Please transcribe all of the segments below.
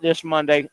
this Monday.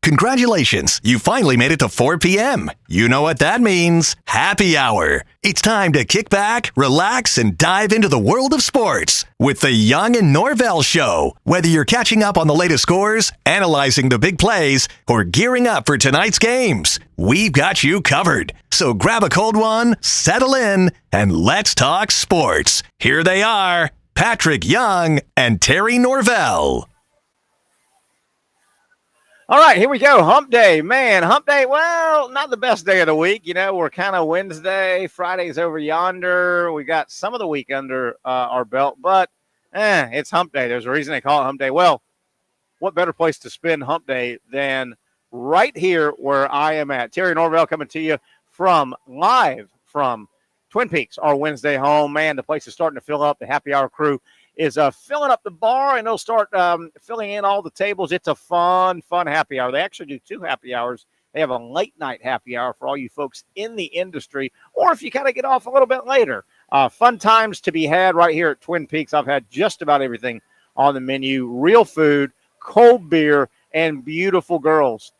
Congratulations, you finally made it to 4 p.m. You know what that means. Happy hour. It's time to kick back, relax, and dive into the world of sports with the Young and Norvelle Show. Whether you're catching up on the latest scores, analyzing the big plays, or gearing up for tonight's games, we've got you covered. So grab a cold one, settle in, and let's talk sports. Here they are, Patrick Young and Terry Norvelle. All right, here we go. Hump day. Man, hump day, well, not the best day of the week. You know, we're kind of Wednesday. Friday's over yonder. We got some of the week under our belt, but it's hump day. There's a reason they call it hump day. Well, what better place to spend hump day than right here where I am at. Terry Norvelle coming to you live from Twin Peaks, our Wednesday home. Man, the place is starting to fill up. The happy hour crew is filling up the bar, and they'll start filling in all the tables. It's a fun happy hour. They actually do 2 happy hours. They have a late night happy hour for all you folks in the industry, or if you kind of get off a little bit later. Fun times to be had right here at Twin Peaks. I've had just about everything on the menu. Real food, cold beer, and beautiful girls.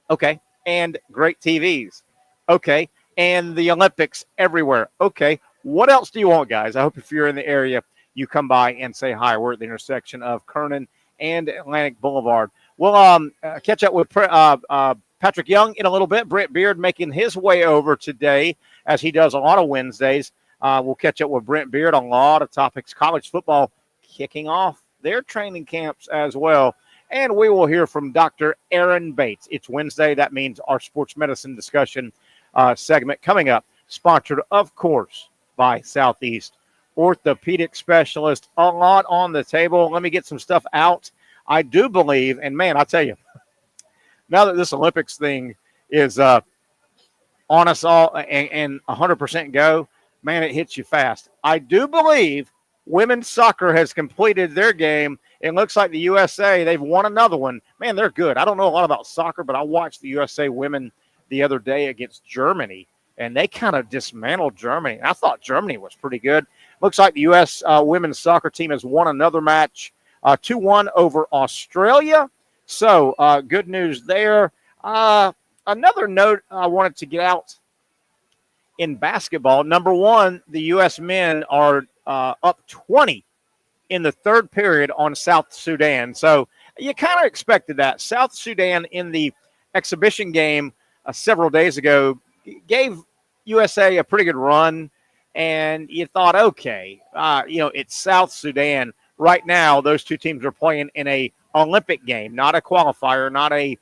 Okay, and great TVs. Okay, and the Olympics everywhere. Okay, what else do you want, guys? I hope if you're in the area, you come by and say hi. We're at the intersection of Kernan and Atlantic Boulevard. We'll catch up with Patrick Young in a little bit. Brent Beard making his way over today, as he does a lot of Wednesdays. We'll catch up with Brent Beard on a lot of topics. College football kicking off their training camps as well. And we will hear from Dr. Aaron Bates. It's Wednesday. That means our sports medicine discussion segment coming up, sponsored, of course, by Southeast Orthopedic Specialists. A lot on the table. Let me get some stuff out. I do believe, and man, I'll tell you, now that this Olympics thing is on us all and 100% go, man, it hits you fast. I do believe women's soccer has completed their game. It looks like the USA, they've won another one. Man, they're good. I don't know a lot about soccer, but I watched the USA women the other day against Germany, and they kind of dismantled Germany. I thought Germany was pretty good. Looks like the U.S. Women's soccer team has won another match, 2-1 over Australia. So good news there. Another note I wanted to get out in basketball. Number one, the U.S. men are up 20 in the third period on South Sudan. So you kind of expected that. South Sudan in the exhibition game several days ago gave USA a pretty good run. And you thought, okay, it's South Sudan. Right now, those two teams are playing in a Olympic game, not a qualifier, not a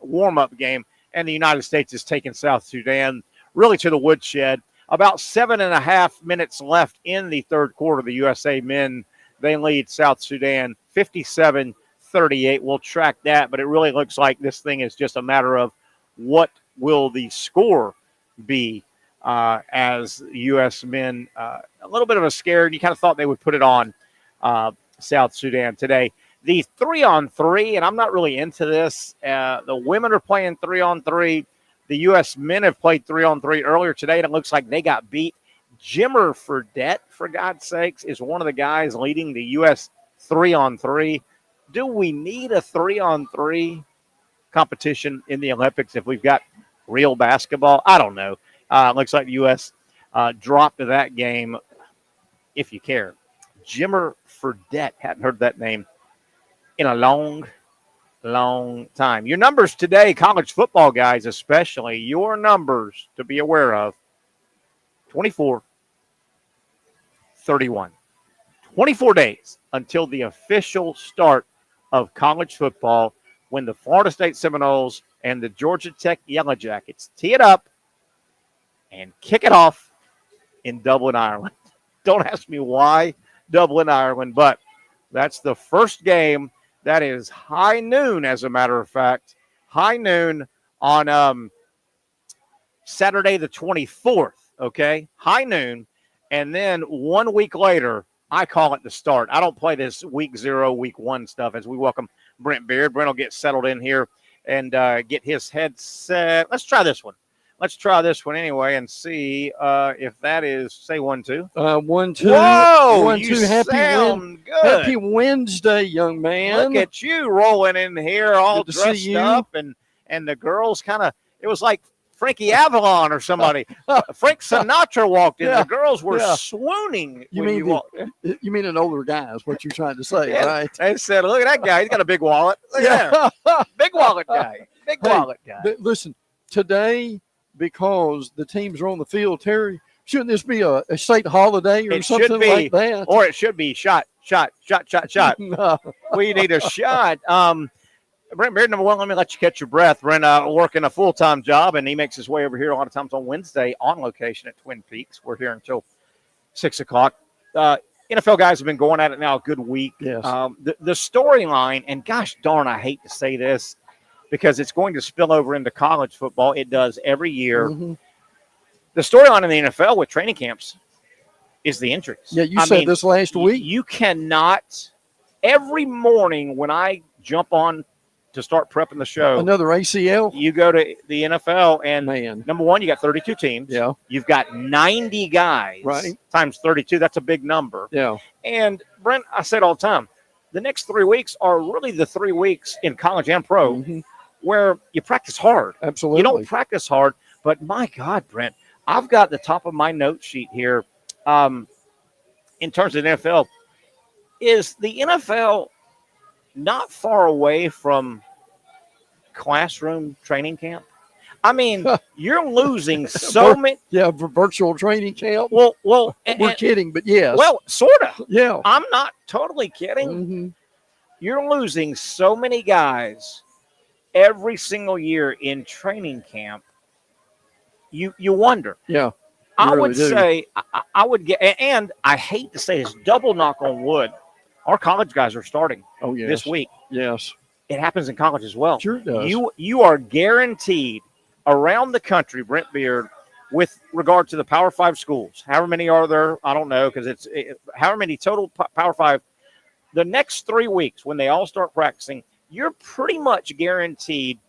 warm-up game. And the United States is taking South Sudan really to the woodshed. About 7.5 minutes left in the third quarter. The USA men, they lead South Sudan 57-34. 38. We'll track that, but it really looks like this thing is just a matter of what will the score be as U.S. men, a little bit of a scare. You kind of thought they would put it on South Sudan today. The 3-on-3, and I'm not really into this. The women are playing 3-on-3. The U.S. men have played 3-on-3 earlier today, and it looks like they got beat. Jimmer Fredette, for God's sakes, is one of the guys leading the U.S. 3-on-3. Do we need a 3-on-3 competition in the Olympics if we've got real basketball? I don't know. Looks like the U.S. dropped to that game, if you care. Jimmer Fredette, hadn't heard that name in a long time. Your numbers today, college football guys especially, your numbers to be aware of, 24, 31. 24 days until the official start of college football when the Florida State Seminoles and the Georgia Tech Yellow Jackets tee it up and kick it off in Dublin, Ireland. Don't ask me why Dublin, Ireland, but that's the first game. That is high noon, as a matter of fact. High noon on Saturday the 24th, okay? High noon. And then 1 week later, I call it the start. I don't play this week 0, week 1 stuff as we welcome Brent Beard. Brent will get settled in here and get his headset. Let's try this one. Let's try this one anyway and see if that is, say 1, 2. 1, 2. Whoa, 1, you 2. sound good. Happy Wednesday, young man. Look at you rolling in here all Good to see dressed you. up. And the girls kind of, it was like Frankie Avalon or somebody. Frank Sinatra walked in. Yeah. The girls were Yeah. swooning. You when mean walked. you mean an older guy is what you're trying to say, Yeah. right? They said, look at that guy. He's got a big wallet. Look at that. Big wallet guy. Big wallet guy. Listen, today, because the teams are on the field, Terry, shouldn't this be a state holiday or It something should be, like that? or it should be shot. No. We need a shot. Brent Beard, number one, let me let you catch your breath. Brent working a full-time job, and he makes his way over here a lot of times on Wednesday on location at Twin Peaks. We're here until 6 o'clock. NFL guys have been going at it now a good week. Yes. The storyline, and gosh darn, I hate to say this because it's going to spill over into college football. It does every year. Mm-hmm. The storyline in the NFL with training camps is the injuries. Yeah, you said this last week. You cannot, every morning when I jump on to start prepping the show, Another ACL? you go to the NFL, and Man. number one, you got 32 teams. Yeah. You've got 90 guys. Right. Times 32. That's a big number. Yeah. And, Brent, I said all the time, the next 3 weeks are really the 3 weeks in college and pro Mm-hmm. where you practice hard. Absolutely. You don't practice hard, but my God, Brent, I've got the top of my note sheet here in terms of the NFL. Is the NFL not far away from classroom training camp? I mean, you're losing so many. Yeah, for virtual training camp. Well, We're kidding, but yes. well, sort of. yeah. I'm not totally kidding. Mm-hmm. You're losing so many guys every single year in training camp. You wonder. Yeah. I really would do. say I would get, and I hate to say this, double knock on wood. Our college guys are starting Oh, yes. this week. Yes. It happens in college as well. Sure does. You are guaranteed around the country, Brent Beard, with regard to the Power 5 schools. However many are there, I don't know, because it's however many total Power 5. The next 3 weeks when they all start practicing, you're pretty much guaranteed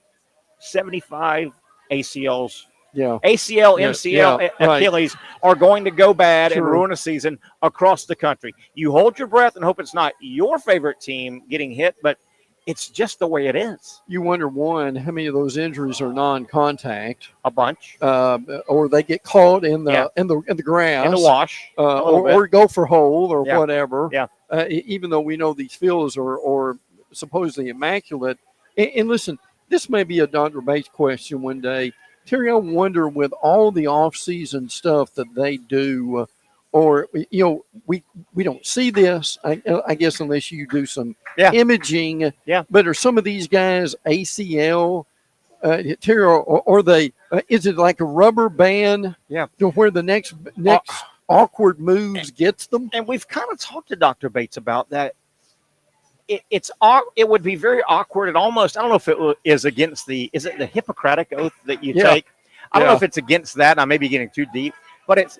75 ACLs. Yeah. ACL, Yeah, MCL, yeah, right. Achilles are going to go bad and Sure. ruin a season across the country. You hold your breath and hope it's not your favorite team getting hit, but it's just the way it is. You wonder, one, how many of those injuries are non-contact, A bunch or they get caught in the Yeah. in the grass, in the wash, a little bit. or go for hole or Yeah. whatever. Yeah. Even though we know these fields are supposedly immaculate. And listen, this may be a Dr. Bates question one day. Terry, I wonder, with all the off-season stuff that they do, or we don't see this, I guess, unless you do some imaging. Yeah. But are some of these guys ACL? Terry, or they? Is it like a rubber band? Yeah. To where the next awkward moves gets them? And we've kind of talked to Dr. Bates about that. it would be very awkward and almost, I don't know if is against is it the Hippocratic oath that you Yeah. take? I don't know Yeah. if it's against that. I may be getting too deep, but it's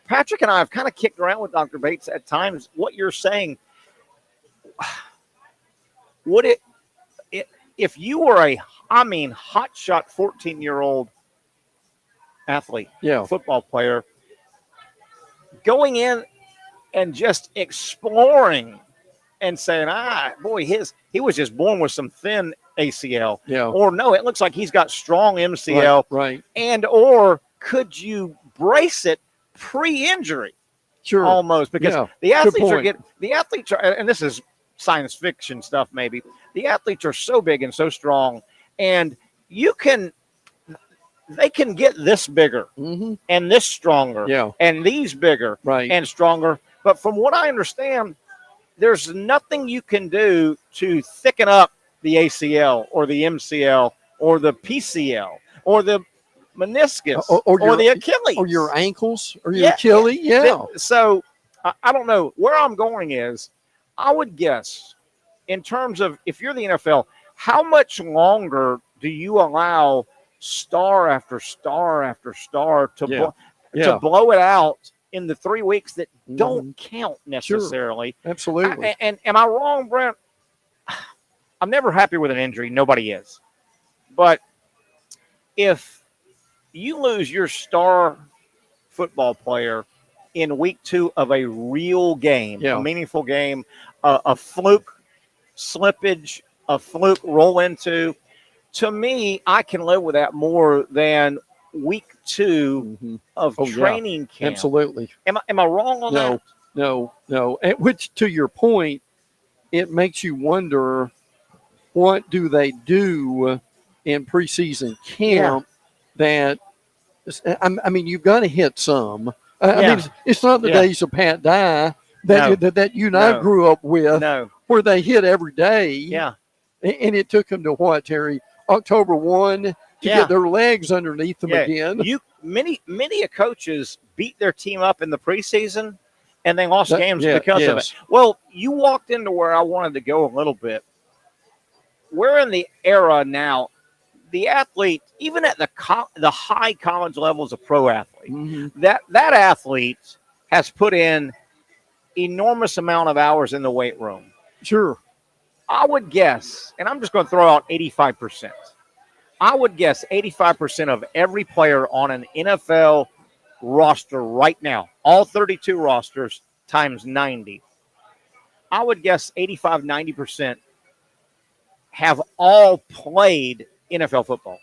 Patrick and I have kind of kicked around with Dr. Bates at times. What you're saying, would if you were hotshot 14-year-old athlete, Yeah. football player, going in and just exploring and saying, boy, he was just born with some thin ACL. Yeah. Or no, it looks like he's got strong MCL. Right. And or could you brace it pre-injury? Sure. Almost, because Yeah. the athletes are and this is science fiction stuff maybe. The athletes are so big and so strong, and they can get this bigger and this stronger and these bigger and stronger. But from what I understand, there's nothing you can do to thicken up the ACL or the MCL or the PCL or the meniscus or the Achilles. Or your ankles or your Achilles. Yeah. So I don't know. Where I'm going is I would guess in terms of if you're the NFL, how much longer do you allow star after star after star to blow it out in the 3 weeks that don't count necessarily? Sure. Absolutely. And am I wrong, Brent? I'm never happy with an injury. Nobody is. But if you lose your star football player in week 2 of a real game, a meaningful game, a fluke slippage, a fluke roll into, to me, I can live with that more than week 2 of training camp. Absolutely. Am I wrong on that? No. And which, to your point, it makes you wonder, what do they do in preseason camp that, I mean, you've got to hit some. I mean, it's not the days of Pat Dye that you and I grew up with, where they hit every day. Yeah. And it took them to what, Terry? October 1 to get their legs underneath them again. Many coaches beat their team up in the preseason, and they lost games because of it. Well, you walked into where I wanted to go a little bit. We're in the era now. The athlete, even at the high college levels of pro athlete, that athlete has put in enormous amount of hours in the weight room. Sure. I would guess, and I'm just going to throw out 85%. I would guess 85% of every player on an NFL roster right now, all 32 rosters times 90, I would guess 85, 90% have all played NFL football.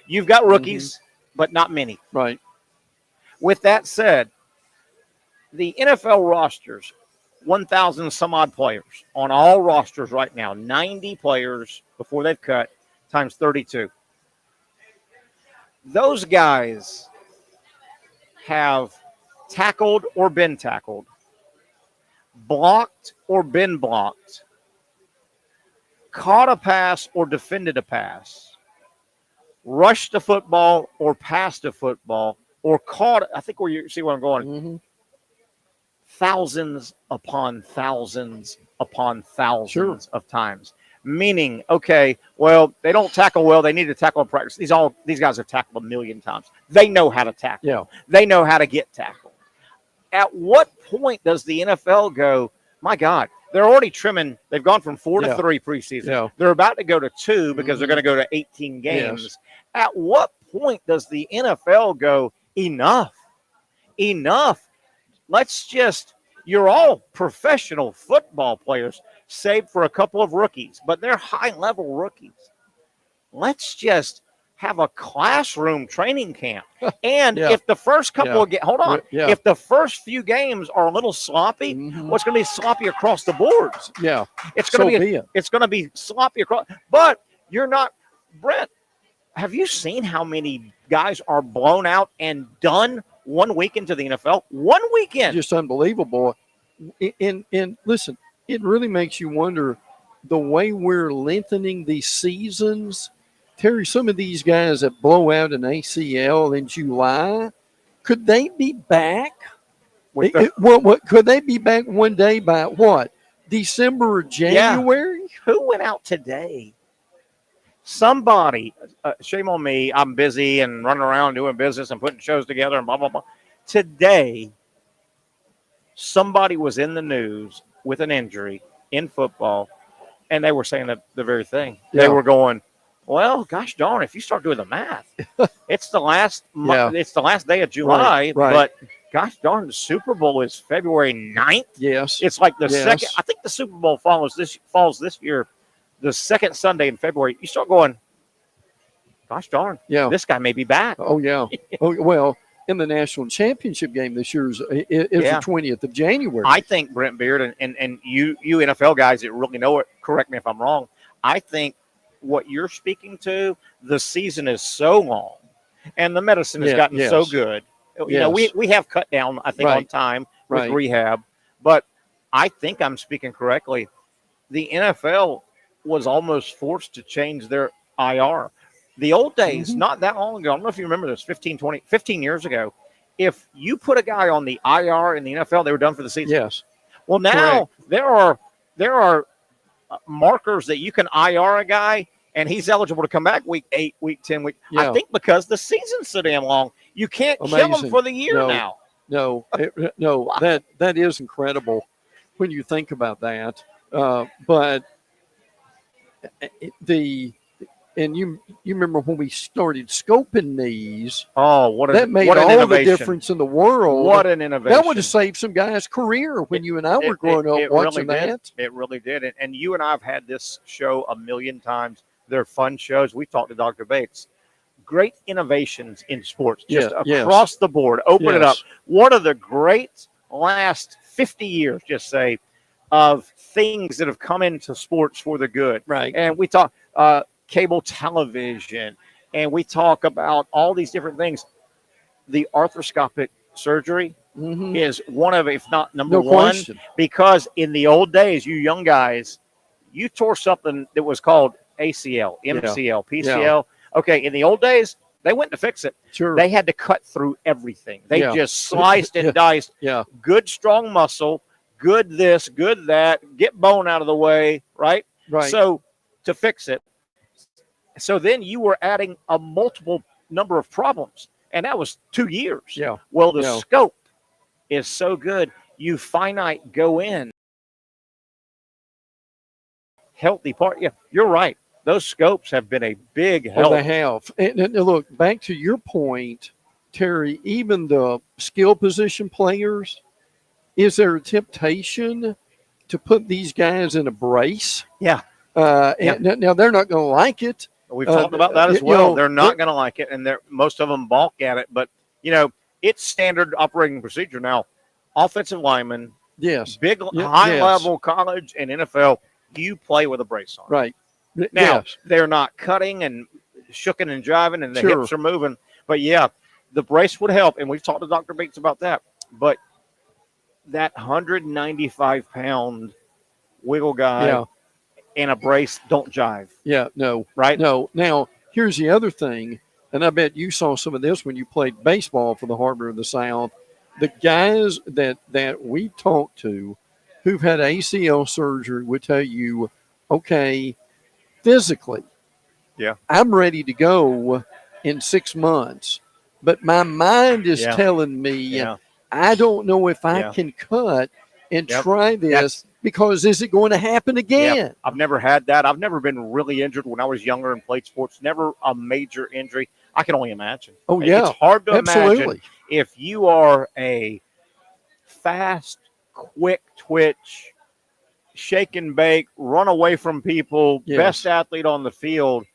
You've got rookies, but not many. Right. With that said, the NFL rosters, 1,000 some odd players on all rosters right now, 90 players before they've cut, times 32. Those guys have tackled or been tackled, blocked or been blocked, caught a pass or defended a pass, rushed a football or passed a football, or caught, I think where you see where I'm going, thousands upon thousands upon thousands of times. Meaning, okay, well, they don't tackle well. They need to tackle in practice. These guys have tackled a million times. They know how to tackle. Yeah. They know how to get tackled. At what point does the NFL go, my God, they're already trimming. They've gone from 4 to 3 preseason. Yeah. They're about to go to 2 because they're going to go to 18 games. Yes. At what point does the NFL go, enough? You're all professional football players, save for a couple of rookies, but they're high-level rookies. Let's just have a classroom training camp. And if the first couple of if the first few games are a little sloppy, it's going to be sloppy across the boards. Yeah. It's going to be sloppy across. But you're not, Brent, have you seen how many guys are blown out and done 1 week into the NFL? 1 weekend. Just unbelievable. And listen, it really makes you wonder the way we're lengthening these seasons. Terry, some of these guys that blow out an ACL in July, could they be back? Could they be back one day by what? December or January? Who went out today? Somebody, shame on me. I'm busy and running around doing business and putting shows together and blah, blah, blah. Today, somebody was in the news with an injury in football, and they were saying the very thing. Yeah. They were going, well, gosh darn, if you start doing the math, it's the last it's the last day of July, Right. but gosh darn, the Super Bowl is February 9th. Yes. It's like the second. I think the Super Bowl falls this year, the second Sunday in February. You start going, gosh darn, this guy may be back. Oh, yeah. Oh, well, in the national championship game this year is the 20th of January. I think, Brent Beard, and you NFL guys that really know it, correct me if I'm wrong, I think what you're speaking to, the season is so long and the medicine has gotten so good. You know, we have cut down, I think, on time with rehab, but I think I'm speaking correctly. The NFL was almost forced to change their IR. The old days, not that long ago, I don't know if you remember this, 15 years ago, if you put a guy on the IR in the NFL, they were done for the season. Yes. Well, now there are markers that you can IR a guy and he's eligible to come back week 8, week 10, week. I think because the season's so damn long, you can't kill him for the year now. No, that is incredible when you think about that. But you remember when we started scoping these? Oh, that made all the difference in the world. What an innovation! That would have saved some guys' career when you and I were growing up watching that. It really did. And you and I have had this show a million times. They're fun shows. We talked to Dr. Bates. Great innovations in sports, just across the board. Open it up. What are the great last 50 years, just say, of things that have come into sports for the good? Right. And we talk cable television, and we talk about all these different things. The arthroscopic surgery is one of, if not number one, question. Because in the old days, you young guys, you tore something that was called ACL, MCL, PCL. Yeah. Okay, in the old days, they went to fix it. Sure. They had to cut through everything. They just sliced and diced. Yeah. Good, strong muscle, good this, good that, get bone out of the way, right? Right. So to fix it. So then you were adding a multiple number of problems, and that was 2 years. Yeah. Well, the scope is so good. You finite go in. Healthy part. Yeah, you're right. Those scopes have been a big help. Well, they have. And look, back to your point, Terry, even the skill position players, is there a temptation to put these guys in a brace? Yeah. And now they're not going to like it. We've talked about that as well. They're not going to like it, and most of them balk at it. But, it's standard operating procedure now. Offensive linemen, big, high-level college and NFL, you play with a brace on. Right. Now, they're not cutting and shooking and jiving, and the hips are moving. But, the brace would help, and we've talked to Dr. Bates about that. But that 195-pound wiggle guy and a brace don't jive. Yeah, no. Right? No. Now, here's the other thing, and I bet you saw some of this when you played baseball for the Harbor of the South. The guys that we talked to who've had ACL surgery would tell you, okay, physically, I'm ready to go in 6 months, but my mind is telling me I don't know if I can cut and try this because is it going to happen again? Yeah. I've never had that. I've never been really injured when I was younger and played sports. Never a major injury. I can only imagine. Oh, yeah. It's hard to imagine if you are a fast, quick twitch, shake and bake, run away from people, best athlete on the field,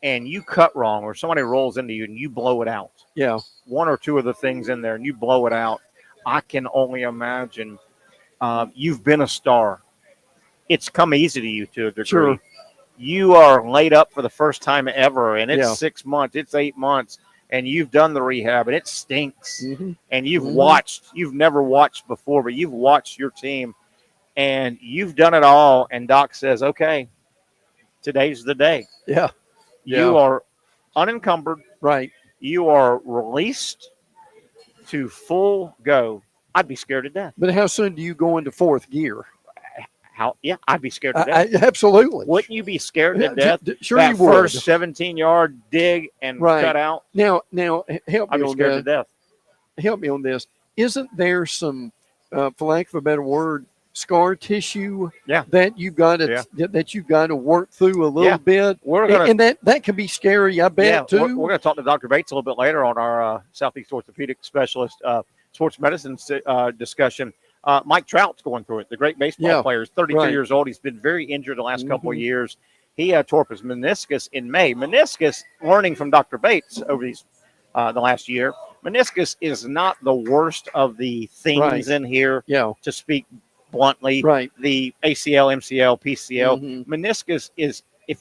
and you cut wrong or somebody rolls into you and you blow it out. Yeah. One or two of the things in there and you blow it out. I can only imagine. You've been a star. It's come easy to you to a degree. Sure. You are laid up for the first time ever, and it's 6 months, it's 8 months, and you've done the rehab, and it stinks. And you've watched. You've never watched before, but you've watched your team, and you've done it all, and Doc says, okay, today's the day. Yeah. You are unencumbered. Right. You are released to full go. I'd be scared to death. But how soon do you go into fourth gear? I'd be scared to death. Absolutely. Wouldn't you be scared to death? Sure, that you would. first 17-yard dig and cut out. Now, help I'd me be on scared to that. death. Help me on this. Isn't there some, for lack of a better word, scar tissue that you've got to work through a little bit? And that can be scary, I bet, too. We're going to talk to Dr. Bates a little bit later on our Southeast Orthopedic Specialist sports medicine discussion. Mike Trout's going through it, the great baseball player. He's 32 years old. He's been very injured the last couple of years. He tore up his meniscus in May. Meniscus, learning from Dr. Bates over these the last year, meniscus is not the worst of the things in here, to speak bluntly. The ACL, MCL, PCL. Meniscus is, if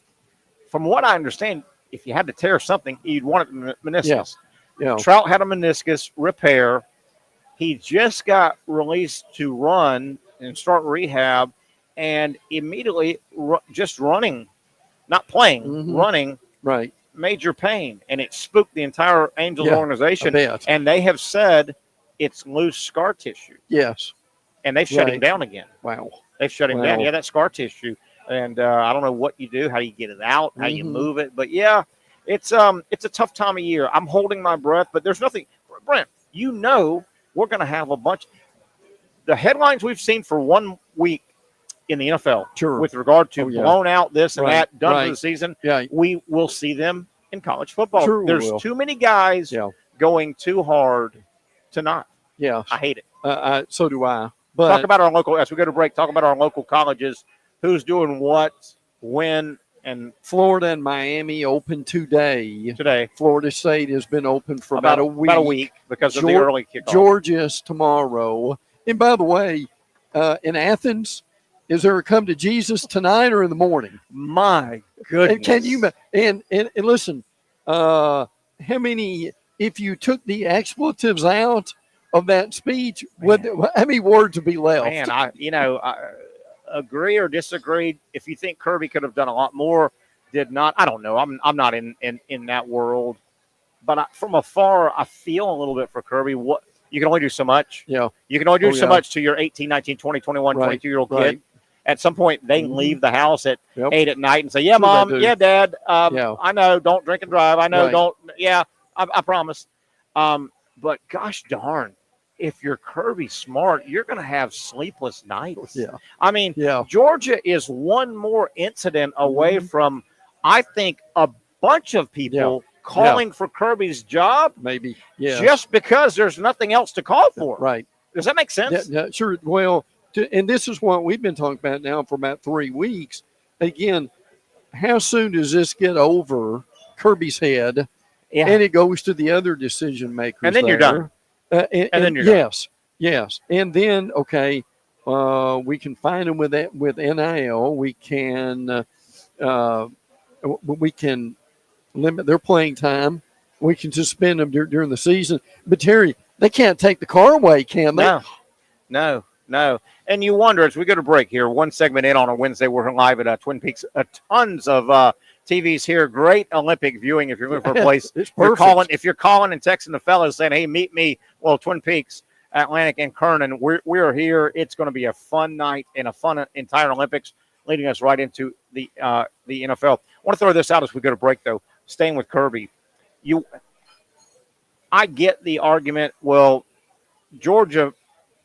from what I understand, if you had to tear something, you'd want it meniscus. Trout had a meniscus repair. He just got released to run and start rehab, and immediately just running, not playing, running, major pain, and it spooked the entire Angels organization. And they have said it's loose scar tissue. And they've shut him down again. They've shut him down. That scar tissue. And I don't know what you do, how you get it out, how you move it, but it's a tough time of year. I'm holding my breath, but there's nothing, Brent. We're going to have a bunch. The headlines we've seen for 1 week in the NFL with regard to blown out this and that, done for the season, we will see them in college football. There's too many guys going too hard to not. I hate it. So do I. But talk about our local, as we go to break, talk about our local colleges, who's doing what, when, and Florida and Miami open today. Florida State has been open for about a week. About a week because of the early kickoff. Georgia's tomorrow. And by the way, in Athens, is there a come to Jesus tonight or in the morning? My goodness. And can you and listen, how many, if you took the expletives out of that speech, how many words would be left? Man, I agree or disagree. If you think Kirby could have done a lot more, did not, I don't know. I'm not in that world, but from afar, I feel a little bit for Kirby. What you can only do so much. You can only do so much to your 18, 19, 20, 21, 22-year-old kid. At some point, they can leave the house at 8 at night and say, "Yeah, Mom, yeah, Dad, I know, don't drink and drive. I know, don't. Yeah, I promise." But gosh darn. If you're Kirby Smart, you're going to have sleepless nights. I mean, Georgia is one more incident away from, I think, a bunch of people calling for Kirby's job. Maybe. Just because there's nothing else to call for. Does that make sense? Sure. Well, and this is what we've been talking about now for about 3 weeks. Again, how soon does this get over Kirby's head and it goes to the other decision makers? And then you're done. And then you're done. And then, we can find them with that, with NIL. We can limit their playing time. We can suspend them during the season. But Terry, they can't take the car away, can they? No. And you wonder, as we go to break here, one segment in on a Wednesday, we're live at Twin Peaks. Tons of TVs here. Great Olympic viewing if you're looking for a place. If you're calling and texting the fellas saying, "Hey, meet me." Well, Twin Peaks, Atlantic, and Kernan. We are here. It's going to be a fun night and a fun entire Olympics, leading us right into the NFL. I want to throw this out as we go to break, though. Staying with Kirby, I get the argument. Well, Georgia.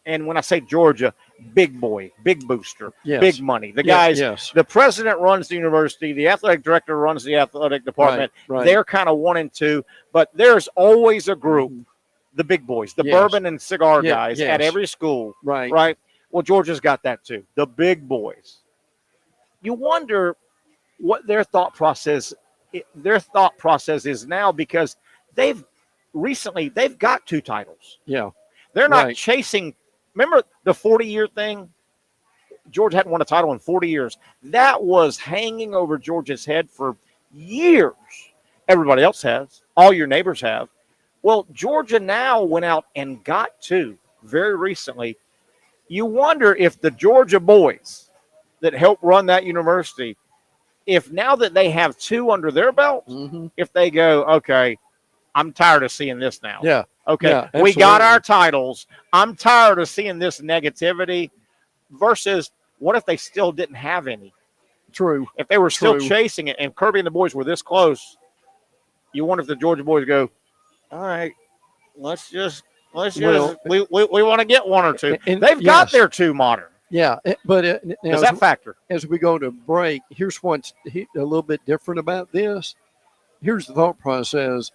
And when I say Georgia, big boy, big booster, big money. The guys, the president runs the university, the athletic director runs the athletic department. They're kind of 1 and 2, but there's always a group, the big boys, the bourbon and cigar guys at every school. Right. Well, Georgia's got that too, the big boys. You wonder what their thought process is now, because they've got 2 titles. They're not chasing. Remember the 40-year thing? Georgia hadn't won a title in 40 years. That was hanging over Georgia's head for years. Everybody else has. All your neighbors have. Well, Georgia now went out and got 2 very recently. You wonder if the Georgia boys that helped run that university, if now that they have 2 under their belt, if they go, okay, I'm tired of seeing this now. Okay, we got our titles. I'm tired of seeing this negativity versus what if they still didn't have any? True. If they were still True. chasing it and Kirby and the boys were this close, you wonder if the Georgia boys go, all right, let's just we want to get one or two. And They've got their two modern. Yeah, but now Does that factor? As we go to break, here's what's a little bit different about this. Here's the thought process.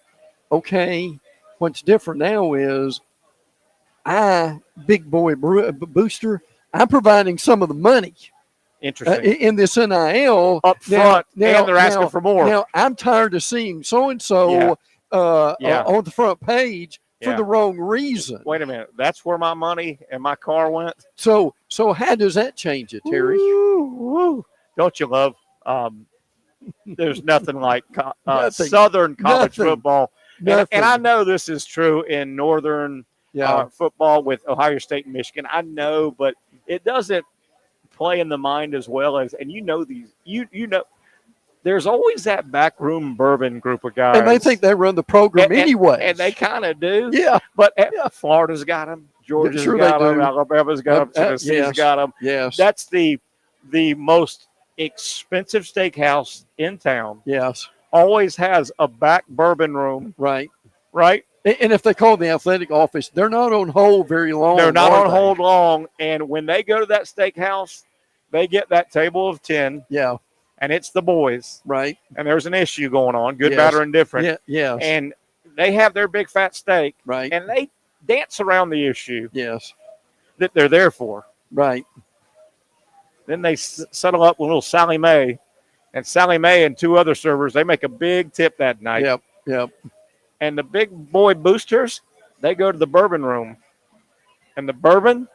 Okay, what's different now is big boy booster, I'm providing some of the money. Interesting. In this NIL. Up front, and they're asking for more. Now, I'm tired of seeing so-and-so on the front page for the wrong reason. Wait a minute. That's where my money and my car went? So how does that change it, Terry? Woo. Don't you love there's nothing like Southern college football. And I know this is true in Northern football with Ohio State and Michigan. I know, but it doesn't play in the mind as well as, and you know, there's always that backroom bourbon group of guys. And they think they run the program anyway. And they kind of do. Yeah. But Florida's got them. Georgia's got them. Alabama's got them. Tennessee's got them. Yes. That's the most expensive steakhouse in town. Yes. Always has a back bourbon room. Right. And if they call the athletic office, they're not on hold very long. They're not on hold long. And when they go to that steakhouse, they get that table of 10. Yeah. And it's the boys. Right. And there's an issue going on, good, bad, or indifferent. Yeah. Yes. And they have their big fat steak. Right. And they dance around the issue. Yes. That they're there for. Right. Then they settle up with little Sally Mae. And Sally Mae and two other servers, they make a big tip that night. Yep. And the big boy boosters, they go to the bourbon room. And the bourbon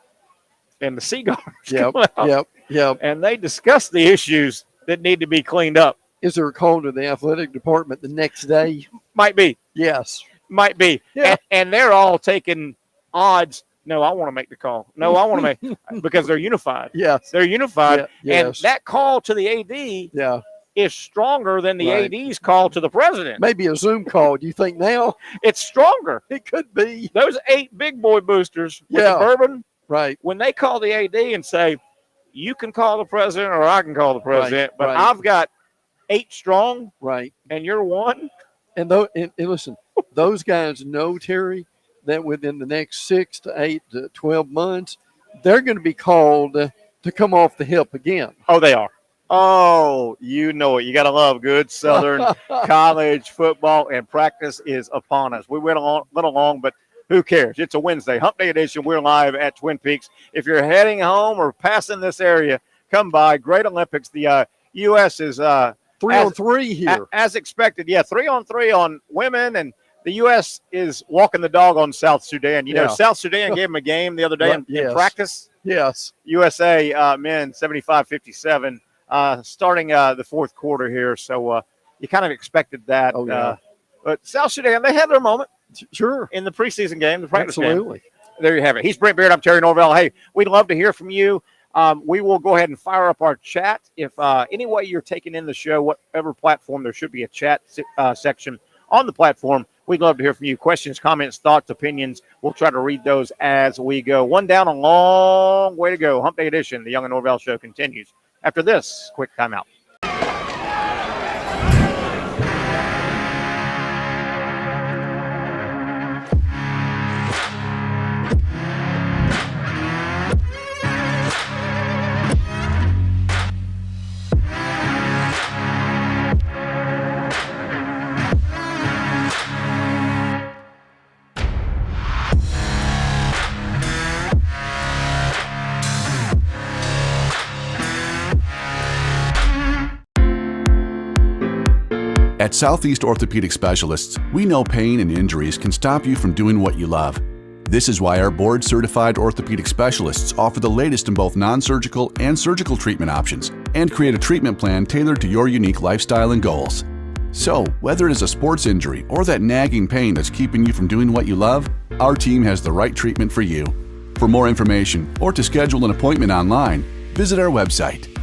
and the cigars come out. Yep. And they discuss the issues that need to be cleaned up. Is there a call to the athletic department the next day? Might be. Yes. Might be. Yeah. And they're all taking odds. No, I want to make the call. No, I want to make because they're unified. Yes. They're unified. Yes. And that call to the AD is stronger than the AD's call to the president. Maybe a Zoom call. Do you think now? It's stronger. It could be. Those 8 big boy boosters with the bourbon, right? When they call the AD and say, you can call the president or I can call the president, but I've got 8 strong, right? And you're one. And listen, those guys know, Terry, that within the next 6 to 8 to 12 months, they're going to be called to come off the hip again. Oh, they are. Oh, you know it. You got to love good Southern college football, and practice is upon us. We went a little long, but who cares? It's a Wednesday, Hump Day edition. We're live at Twin Peaks. If you're heading home or passing this area, come by. Great Olympics. The U.S. is 3-on-3 here. As expected. Yeah, 3-on-3 on women, and the U.S. is walking the dog on South Sudan. You know, South Sudan gave them a game the other day in practice. Yes. USA men 75-57. Starting the fourth quarter here. So you kind of expected that. Oh, yeah. But South Sudan, they had their moment. Sure. In the preseason game, the practice Absolutely. game. There you have it. He's Brent Beard. I'm Terry Norvelle. Hey, we'd love to hear from you. We will go ahead and fire up our chat. If any way you're taking in the show, whatever platform, there should be a chat section on the platform. We'd love to hear from you. Questions, comments, thoughts, opinions. We'll try to read those as we go. One down, a long way to go. Hump Day edition. The Young and Norvelle show continues after this quick timeout. At Southeast Orthopedic Specialists, we know pain and injuries can stop you from doing what you love. This is why our board-certified orthopedic specialists offer the latest in both non-surgical and surgical treatment options and create a treatment plan tailored to your unique lifestyle and goals. So, whether it is a sports injury or that nagging pain that's keeping you from doing what you love, our team has the right treatment for you. For more information or to schedule an appointment online, visit our website.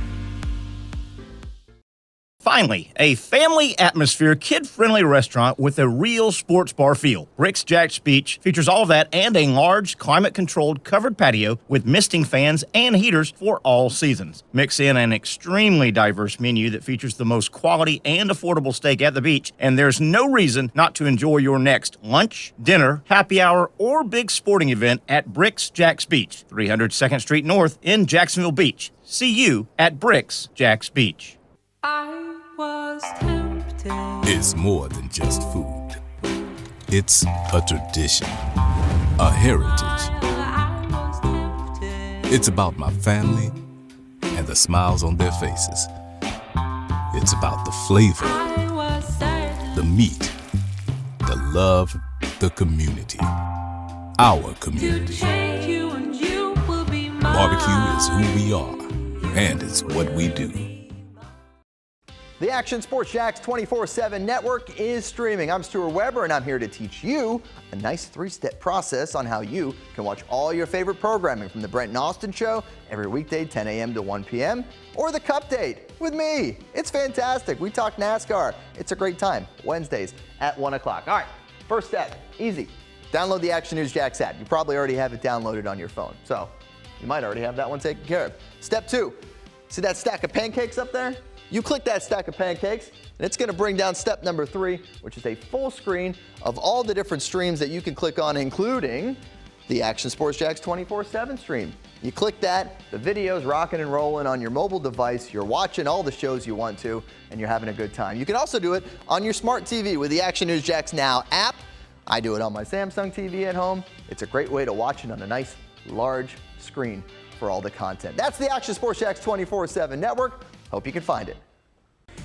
Finally, a family atmosphere, kid-friendly restaurant with a real sports bar feel. Bricks Jack's Beach features all of that and a large, climate-controlled covered patio with misting fans and heaters for all seasons. Mix in an extremely diverse menu that features the most quality and affordable steak at the beach, and there's no reason not to enjoy your next lunch, dinner, happy hour, or big sporting event at Bricks Jack's Beach, 300 2nd Street North in Jacksonville Beach. See you at Bricks Jack's Beach. I was tempted. It's more than just food. It's a tradition, a heritage. I was tempted. It's about my family and the smiles on their faces. It's about the flavor, I was certain. the meat, the love, the community. Our community. Take you and you will be mine. Barbecue is who we are, and it's what we do. The Action Sports Jax 24/7 network is streaming. I'm Stuart Weber, and I'm here to teach you a nice 3-step process on how you can watch all your favorite programming from the Brent and Austin Show every weekday 10 a.m. to 1 p.m. or the Cup Date with me. It's fantastic. We talk NASCAR. It's a great time. Wednesdays at 1 o'clock. All right, first step, easy. Download the Action News Jax app. You probably already have it downloaded on your phone, so you might already have that one taken care of. Step 2, see that stack of pancakes up there? You click that stack of pancakes, and it's going to bring down step number 3, which is a full screen of all the different streams that you can click on, including the Action Sports Jax 24/7 stream. You click that, the video's rocking and rolling on your mobile device. You're watching all the shows you want to, and you're having a good time. You can also do it on your smart TV with the Action News Jax Now app. I do it on my Samsung TV at home. It's a great way to watch it on a nice, large screen for all the content. That's the Action Sports Jax 24/7 network. Hope you can find it.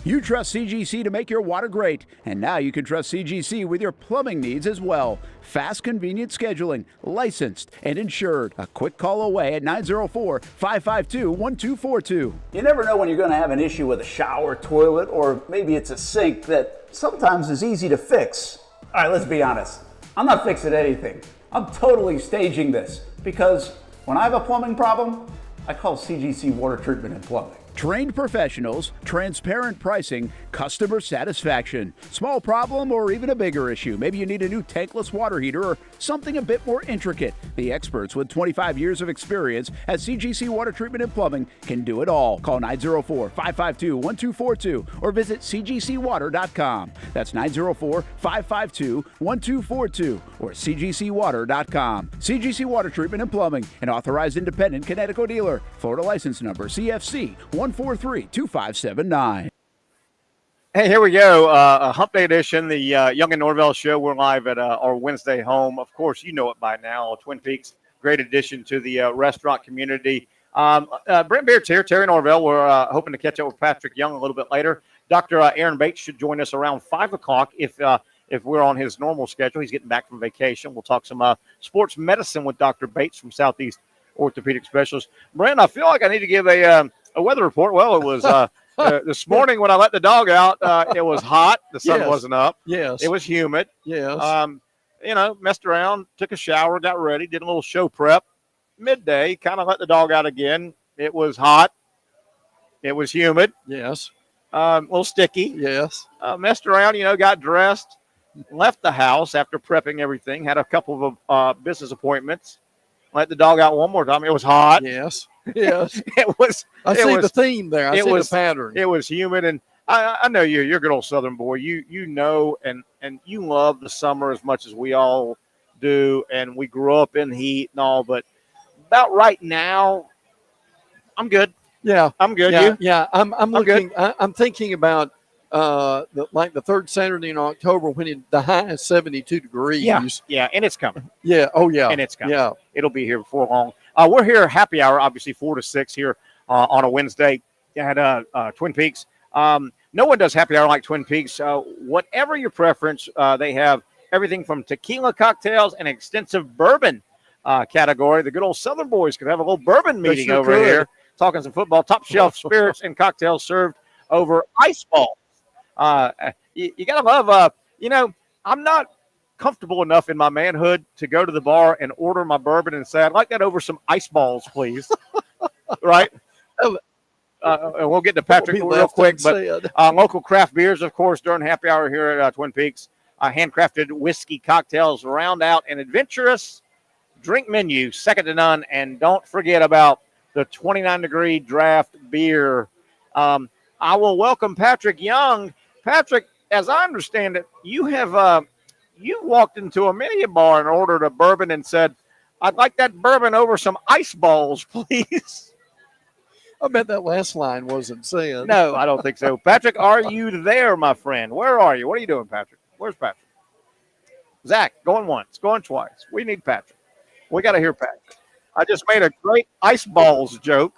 You trust CGC to make your water great, and now you can trust CGC with your plumbing needs as well. Fast, convenient scheduling, licensed and insured. A quick call away at 904-552-1242. You never know when you're going to have an issue with a shower, toilet, or maybe it's a sink that sometimes is easy to fix. All right, let's be honest. I'm not fixing anything. I'm totally staging this because when I have a plumbing problem, I call CGC Water Treatment and Plumbing. Trained professionals, transparent pricing, customer satisfaction. Small problem or even a bigger issue. Maybe you need a new tankless water heater or something a bit more intricate. The experts with 25 years of experience at CGC Water Treatment and Plumbing can do it all. Call 904-552-1242 or visit cgcwater.com. That's 904-552-1242 or cgcwater.com. CGC Water Treatment and Plumbing, an authorized independent Connecticut dealer. Florida license number CFC 1432579. Hey, here we go. A Hump Day edition, the Young and Norvelle show. We're live at our Wednesday home. Of course, you know it by now. Twin Peaks, great addition to the restaurant community. Brent Beard's here, Terry Norvelle. We're hoping to catch up with Patrick Young a little bit later. Dr. Aaron Bates should join us around 5 o'clock if we're on his normal schedule. He's getting back from vacation. We'll talk some sports medicine with Dr. Bates from Southeast Orthopedic Specialists. Brent, I feel like I need to give a weather report. Well, it was this morning when I let the dog out, it was hot. The sun wasn't up. Yes. It was humid. Yes. Messed around, took a shower, got ready, did a little show prep. Midday, kind of let the dog out again. It was hot. It was humid. Yes. A little sticky. Yes. Messed around, got dressed, left the house after prepping everything, had a couple of business appointments. Let the dog out one more time. It was hot. Yes. Yes. I see the theme there. I see the pattern. It was humid, and I know you're a good old Southern boy. You know, and you love the summer as much as we all do, and we grew up in heat and all. But about right now, I'm good. Yeah, I'm good. Yeah, you? Yeah. I'm looking. Good. I'm thinking about the third Saturday in October when the high is 72 degrees. Yeah, and it's coming. Yeah. Oh yeah. And it's coming. Yeah. It'll be here before long. We're here happy hour, obviously 4 to 6 here on a Wednesday at Twin Peaks. No one does happy hour like Twin Peaks. Whatever your preference, they have everything from tequila cocktails and extensive bourbon category. The good old Southern boys could have a little bourbon meeting over here, talking some football. Top shelf spirits and cocktails served over ice balls. You got to love, I'm not comfortable enough in my manhood to go to the bar and order my bourbon and say, I'd like that over some ice balls, please. Right? and we'll get to Patrick Be real left quick, but unsaid. local craft beers, of course, during happy hour here at Twin Peaks. Handcrafted whiskey cocktails round out an adventurous drink menu, second to none. And don't forget about the 29-degree draft beer. I will welcome Patrick Young. Patrick, as I understand it, you have you walked into a mini bar and ordered a bourbon and said, "I'd like that bourbon over some ice balls, please." I bet that last line wasn't said. No, I don't think so. Patrick, are you there, my friend? Where are you? What are you doing, Patrick? Where's Patrick? Zach, going once, going twice. We need Patrick. We got to hear Patrick. I just made a great ice balls joke.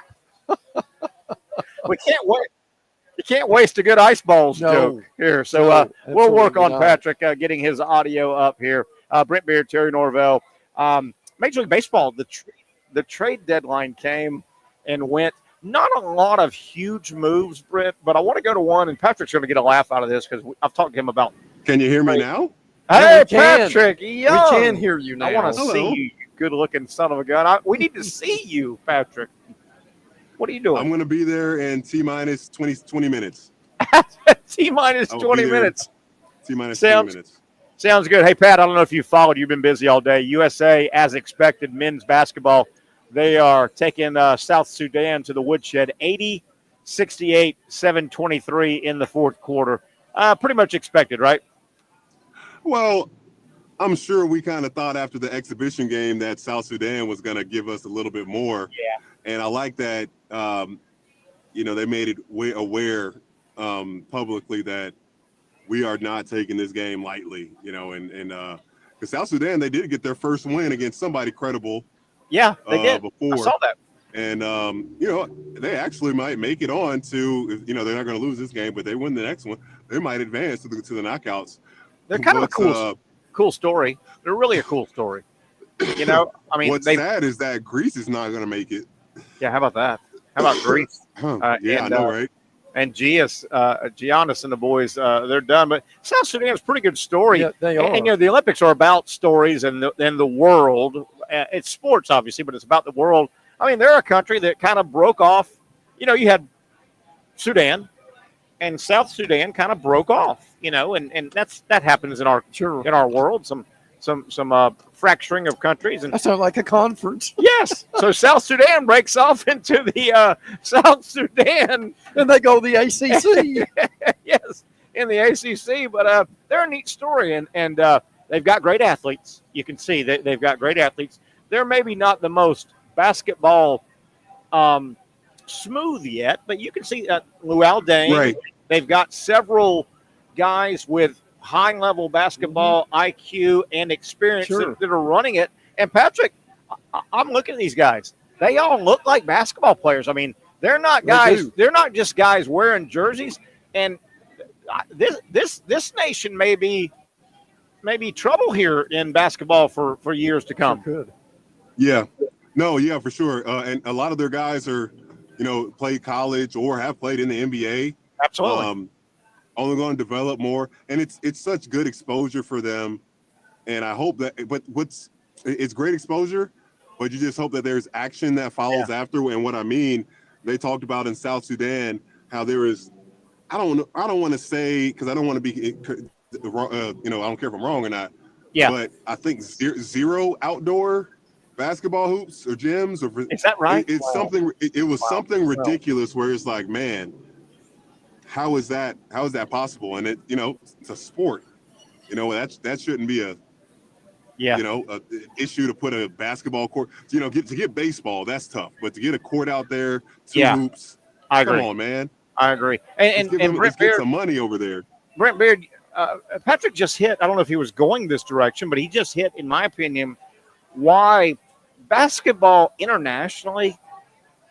We can't wait. You can't waste a good ice balls joke here. So we'll work on Patrick getting his audio up here. Brent Beard, Terry Norvelle. Major League Baseball, the trade deadline came and went. Not a lot of huge moves, Brent, but I want to go to one, and Patrick's going to get a laugh out of this because I've talked to him about. Can you hear me now? Hey, Patrick, Young. We can hear you now. I want to see you, you good-looking son of a gun. We need to see you, Patrick. What are you doing? I'm going to be there in T-minus 20 minutes. T-minus 20 minutes. T-minus 20 minutes. Sounds good. Hey, Pat, I don't know if you followed. You've been busy all day. USA, as expected, men's basketball. They are taking South Sudan to the woodshed, 80-68, 7-23 in the fourth quarter. Pretty much expected, right? Well, I'm sure we kind of thought after the exhibition game that South Sudan was going to give us a little bit more. Yeah. And I like that, they made it aware publicly that we are not taking this game lightly, and because South Sudan, they did get their first win against somebody credible. Yeah, they did. Before. I saw that. And, they actually might make it on to, they're not going to lose this game, but they win the next one. They might advance to the knockouts. They're kind of a cool story. They're really a cool story. What's sad is that Greece is not going to make it. Yeah, how about that? How about Greece? I know, right? And Giannis and the boys, they're done. But South Sudan is a pretty good story. Yeah, they are. And the Olympics are about stories and the world. It's sports, obviously, but it's about the world. I mean, they're a country that kind of broke off. You had Sudan, and South Sudan kind of broke off. And that happens in our world. Some fracturing of countries. And that sounds like a conference. Yes. So South Sudan breaks off into the South Sudan. And they go to the ACC. Yes, in the ACC. But they're a neat story. And they've got great athletes. You can see that they've got great athletes. They're maybe not the most basketball smooth yet, but you can see Luol Deng. Right. They've got several guys with high-level basketball IQ and experience that are running it. And, Patrick, I'm looking at these guys. They all look like basketball players. I mean, they're not guys. They're not just guys wearing jerseys. And this nation may be trouble here in basketball for years to come. Good. Yeah. No, yeah, for sure. And a lot of their guys are, played college or have played in the NBA. Absolutely. Only going to develop more, and it's such good exposure for them. And I hope that, but it's great exposure, but you just hope that there's action that follows after. And what I mean, they talked about in South Sudan how there is, I don't want to say, because I don't want to be, I don't care if I'm wrong or not. Yeah. But I think zero outdoor basketball hoops or gyms, or is that right? It's something. It was something ridiculous where it's like, man. How is that possible? And it's a sport. That shouldn't be a issue to put a basketball court. To get baseball, that's tough. But to get a court out there, two hoops, I agree. Come on, man. I agree. And Brent Beard, some money over there. Brent Beard, Patrick just hit. I don't know if he was going this direction, but he just hit, in my opinion, why basketball internationally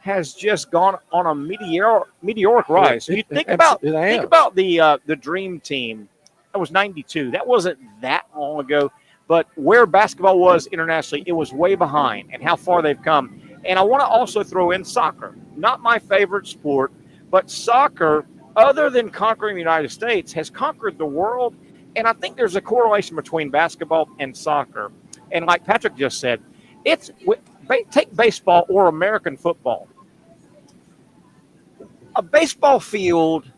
has just gone on a meteoric rise. You think about the Dream Team. That was 92. That wasn't that long ago. But where basketball was internationally, it was way behind, and how far they've come. And I want to also throw in soccer. Not my favorite sport, but soccer, other than conquering the United States, has conquered the world. And I think there's a correlation between basketball and soccer. And like Patrick just said, take baseball or American football. a baseball field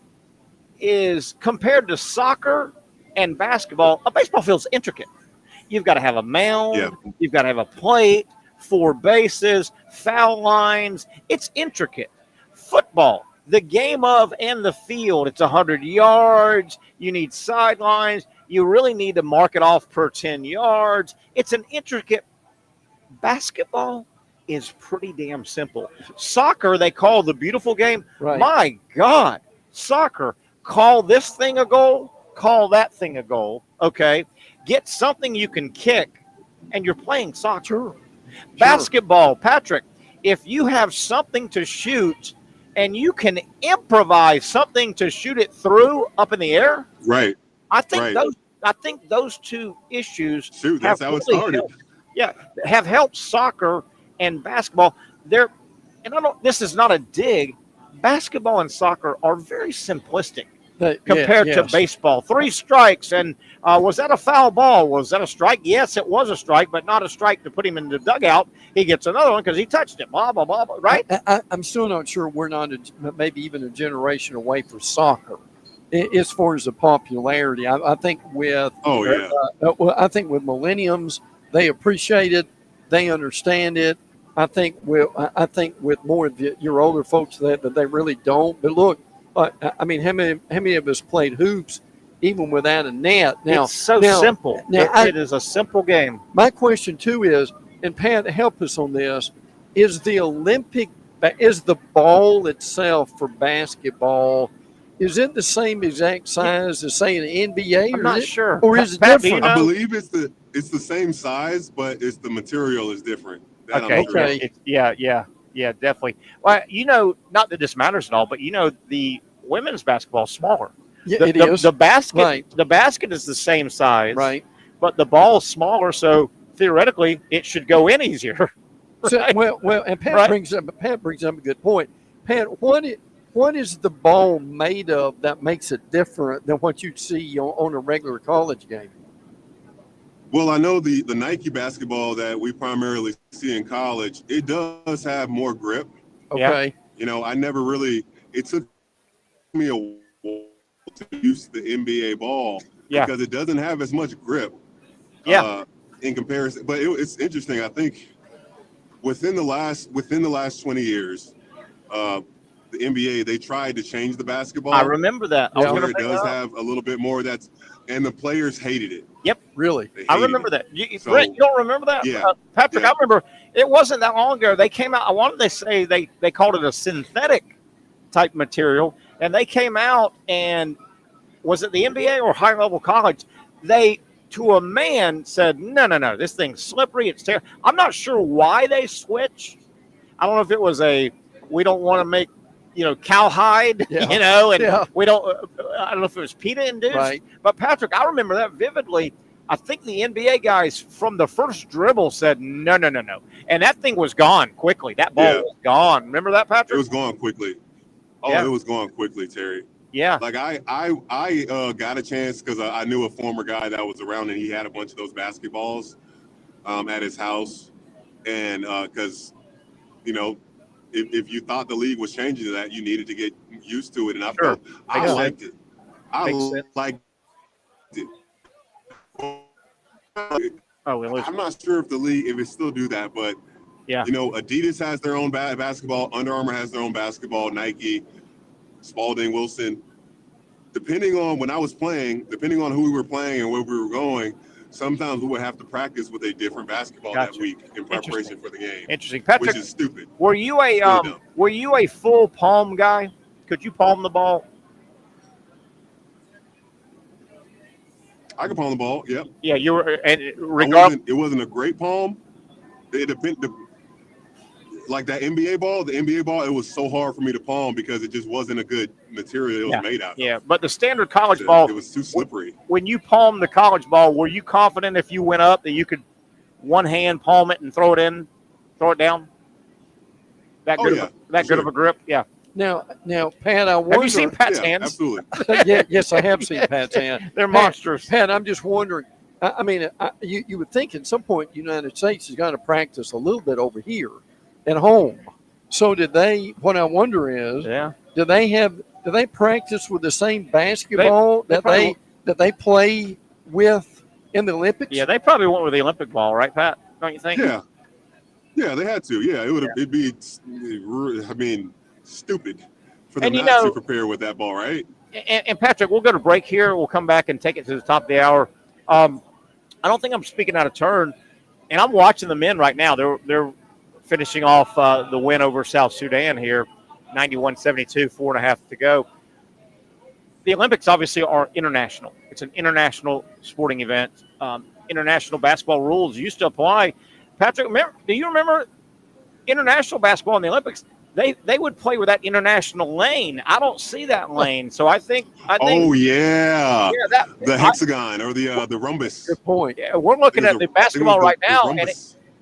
is compared to soccer and basketball. A baseball field's intricate. You've got to have a mound. Yeah. You've got to have a plate, 4 bases, foul lines. It's intricate. Football, the game of and the field, it's 100 yards. You need sidelines. You really need to mark it off per 10 yards. It's an intricate. Basketball is pretty damn simple. Soccer, they call the beautiful game. Right. My God, soccer, call this thing a goal, call that thing a goal. Okay. Get something you can kick, and you're playing soccer. Sure. Basketball, Patrick, if you have something to shoot and you can improvise something to shoot it through up in the air, Right. I think Right. those two issues Shoot, that's how it really started. have helped soccer and basketball. This is not a dig. Basketball and soccer are very simplistic compared to baseball. 3 strikes, and was that a foul ball? Was that a strike? Yes, it was a strike, but not a strike to put him in the dugout. He gets another one because he touched it. Blah, blah, blah, blah, right? I'm still not sure. We're not maybe even a generation away for soccer as far as the popularity. I think with I think with millenniums, they appreciate it, they understand it. I think with more of your older folks that they really don't. But look, I mean, how many of us played hoops even without a net? Now it's so simple. It is a simple game. My question too is, and Pat, help us on this: is the ball itself for basketball? Is it the same exact size as, say, an NBA? I'm not sure. Or is it Pat, different? I believe it's the same size, but it's the material is different. That I'm sure. Okay. Yeah, definitely. Well, not that this matters at all, but the women's basketball is smaller. Yeah, it is. The basket, Right. the basket is the same size, Right. but the ball is smaller, so theoretically it should go in easier. So, Right? well, and Pat Right. brings up a good point. Pat, what is the ball made of that makes it different than what you'd see on a regular college game? Well, I know the Nike basketball that we primarily see in college, it does have more grip. Okay. I never really, it took me a while to use the NBA ball because it doesn't have as much grip in comparison. But it's interesting. I think within the last 20 years, the NBA, they tried to change the basketball. I remember that. Where it does have a little bit more and the players hated it. Yep. Really? I remember that. Brett, you don't remember that? Yeah. Patrick, I remember it wasn't that long ago. They came out, I wanted to say they called it a synthetic type material, and they came out and was it the NBA or high level college? They, to a man, said, no, this thing's slippery. It's terrible. I'm not sure why they switched. I don't know if it was we don't want to make, cowhide, and we don't, I don't know if it was PETA induced, Right. But Patrick, I remember that vividly. I think the NBA guys from the first dribble said, no. And that thing was gone quickly. That ball was gone. Remember that, Patrick? It was gone quickly. Oh, it was gone quickly, Terry. Yeah. Like I got a chance because I knew a former guy that was around and he had a bunch of those basketballs at his house. And because, if you thought the league was changing to that, you needed to get used to it. And I liked it. I liked it. I'm not sure if the league, if it still do that, but Adidas has their own basketball. Under Armour has their own basketball. Nike, Spalding, Wilson. Depending on when I was playing, depending on who we were playing and where we were going, sometimes we would have to practice with a different basketball that week in preparation for the game. Interesting, Patrick. Which is stupid. Were you a full palm guy? Could you palm the ball? I could palm the ball. Yep. Yeah, you were. And it wasn't a great palm. It depended. Like that NBA ball, it was so hard for me to palm because it just wasn't a good material it was made out of. Yeah, but the standard college ball, it was too slippery. When you palmed the college ball, were you confident if you went up that you could one hand palm it and throw it down? That good of a grip? Yeah. Now, Pat, I wonder. Have you seen Pat's hands? Absolutely. Yes, I have seen Pat's hands. They're monstrous. Pat, I'm just wondering. I mean, you would think at some point the United States is going to practice a little bit over here at home. So did they? What I wonder is, Yeah. do they practice with the same basketball They probably that they play with in the Olympics? Yeah, they probably went with the Olympic ball, right, Pat? Don't you think? Yeah. Yeah, they had to. Yeah, it'd be, I mean, stupid for them And, not to prepare with that ball, right? And Patrick, we'll go to break here. We'll come back and take it to the top of the hour. I don't think I'm speaking out of turn, and I'm watching the men right now. They're finishing off the win over South Sudan here, 91-72, 4.5 to go. The Olympics obviously are international. It's an international sporting event. International basketball rules used to apply. Patrick, do you remember international basketball in the Olympics? They would play with that international lane. I don't see that lane, so I think. Oh yeah, the hexagon or the rhombus. Good point. Yeah, we're looking at the basketball right now, and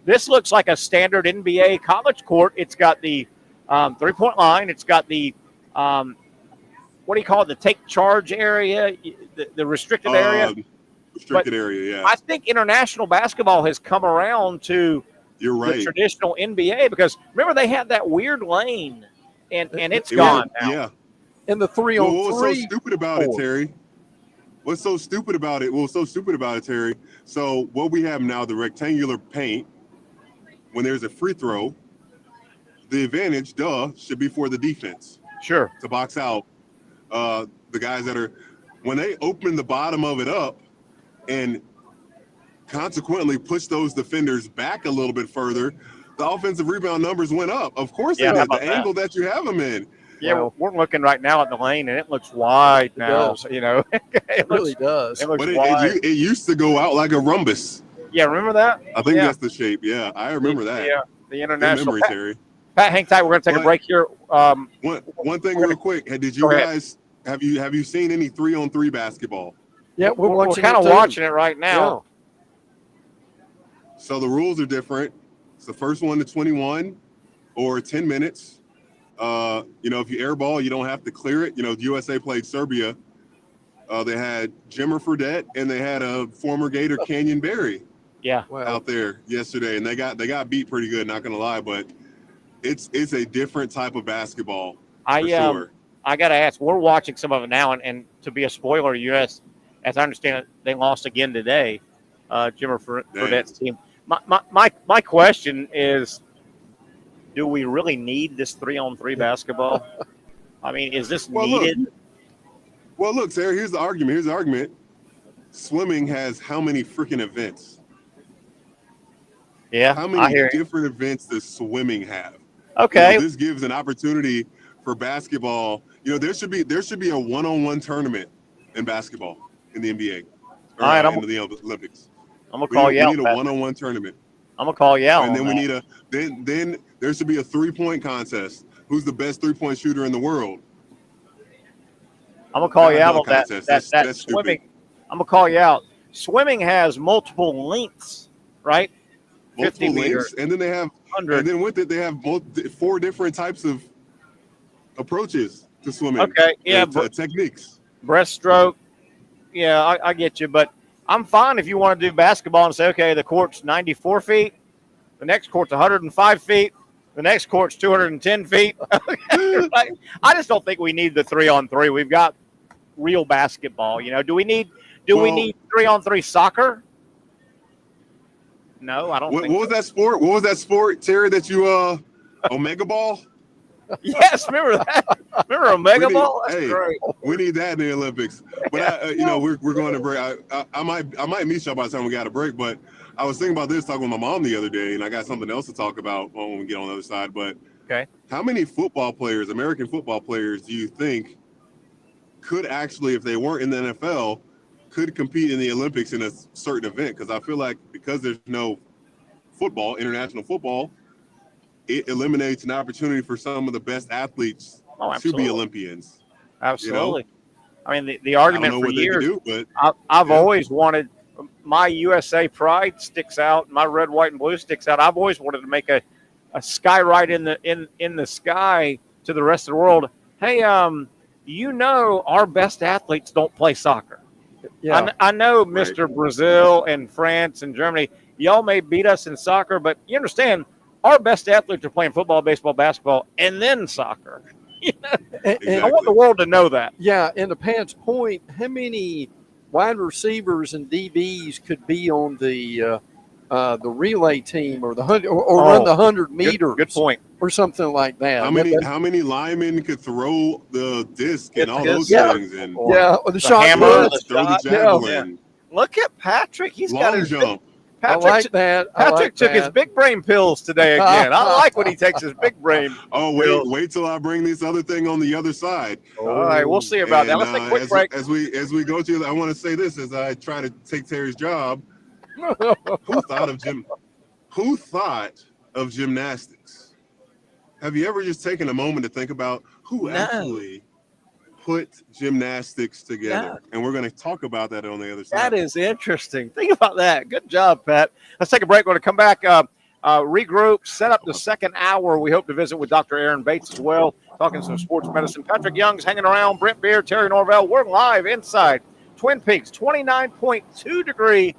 this looks like a standard NBA college court. It's got the 3-point line. It's got the what do you call it? The take charge area, the restricted area. Restricted area, yeah. I think international basketball has come around to the traditional NBA because remember they had that weird lane, and it's gone now. Yeah. And the 3-on-3. What was so stupid about it, Terry? What's so stupid about it? Terry. So what we have now, the rectangular paint. When there's a free throw, the advantage, should be for the defense. Sure. To box out the guys that are. When they open the bottom of it up, and consequently push those defenders back a little bit further, the offensive rebound numbers went up. Of course they did. The angle that you have them in. Yeah, well, we're looking right now at the lane, and it looks wide now. It really does. It looks wide. It used to go out like a rhombus. Yeah, remember that? I think that's the shape. Yeah, I remember that. Yeah, the international. Good memory, Terry. Pat, hang tight. We're going to take a break here. One thing real quick. Did you guys have you seen any 3-on-3 basketball? Yeah, we're kind of watching it right now. Yeah. So the rules are different. It's the first one to 21 or 10 minutes. If you airball, you don't have to clear it. USA played Serbia. They had Jimmer Fredette and they had a former Gator, Canyon Berry. Yeah, out there yesterday, and they got beat pretty good. Not gonna lie, but it's a different type of basketball. Sure. I got to ask. We're watching some of it now, and to be a spoiler, US. As I understand it, they lost again today. Jimmer Fredette's team. My question is, do we really need this 3-on-3 basketball? I mean, is this needed? Look, Sarah, here's the argument. Swimming has how many freaking events? Yeah. How many different events does swimming have? Okay. This gives an opportunity for basketball. There should be a one-on-one tournament in basketball in the NBA. All right, in the Olympics. I'm gonna call you out. We need a one-on-one tournament. I'm gonna call you out. And then we need then there should be a 3-point contest. Who's the best 3-point shooter in the world? I'm gonna call you out on that. That's swimming. I'm gonna call you out. Swimming has multiple lengths, right? Multiple lengths, and then they have 100. And then with it, they have 4 different types of approaches to swimming. Okay, yeah, techniques. Breaststroke. Yeah, I get you, but I'm fine if you want to do basketball and say, okay, the court's 94 feet, the next court's 105 feet, the next court's 210 feet. I just don't think we need the 3-on-3. We've got real basketball. Do we need 3-on-3 soccer? No, I don't. What was that sport? What was that sport, Terry? That you Omega Ball? Yes, remember that? Remember Omega Ball? That's great. We need that in the Olympics. But we're going to break. I might meet y'all by the time we got a break. But I was thinking about this, talking with my mom the other day, and I got something else to talk about when we get on the other side. But how many football players, American football players, do you think could actually, if they weren't in the NFL, could compete in the Olympics in a certain event? Because I feel like because there's no football, international football, it eliminates an opportunity for some of the best athletes to be Olympians. Absolutely. I mean, the argument for years, but I've always wanted, my USA pride sticks out, my red, white, and blue sticks out. I've always wanted to make a sky ride in the sky to the rest of the world. Hey, our best athletes don't play soccer. Yeah. I know Mr. Brazil and France and Germany, y'all may beat us in soccer, but you understand our best athletes are playing football, baseball, basketball, and then soccer. And I want the world to know that. Yeah, and to Pat's point, how many wide receivers and DBs could be on the relay team or the run the 100 meters? Good point. Or something like that. How many linemen could throw the disc and all those Yeah. things? And Or the shot hammer, put. throw the Yeah. javelin, Look at Patrick. He's got long his jump. I like that. Patrick took his big brain pills today again. I like when he takes his big brain. Oh, wait till I bring this other thing on the other side. All right, we'll see about that. And, Let's take a quick break. As we go to, I want to say this as I try to take Terry's job. Who thought of gymnastics? Have you ever just taken a moment to think about who actually put gymnastics together? No. And we're going to talk about that on the other side. That is interesting. Think about that. Good job, Pat. Let's take a break. We're going to come back, regroup, set up the second hour. We hope to visit with Dr. Aaron Bates as well, talking some sports medicine. Patrick Young's hanging around. Brent Beer, Terry Norvelle. We're live inside Twin Peaks. 29.2 degree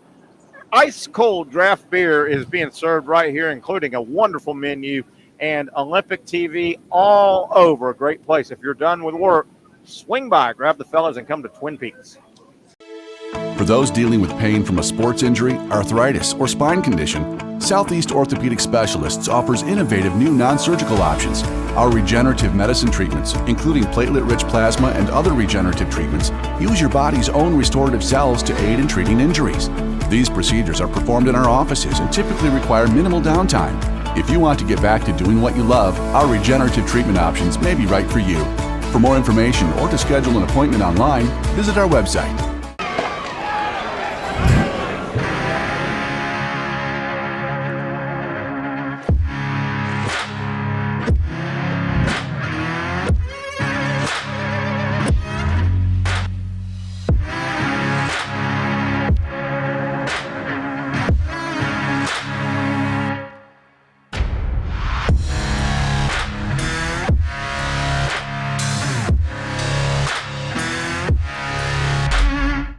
ice cold draft beer is being served right here, including a wonderful menu and Olympic TV all over. A great place. If you're done with work, swing by, grab the fellas, and come to Twin Peaks. For those dealing with pain from a sports injury, arthritis, or spine condition, Southeast Orthopedic Specialists offers innovative new non-surgical options. Our regenerative medicine treatments, including platelet-rich plasma and other regenerative treatments, use your body's own restorative cells to aid in treating injuries. These procedures are performed in our offices and typically require minimal downtime. If you want to get back to doing what you love, our regenerative treatment options may be right for you. For more information or to schedule an appointment online, visit our website.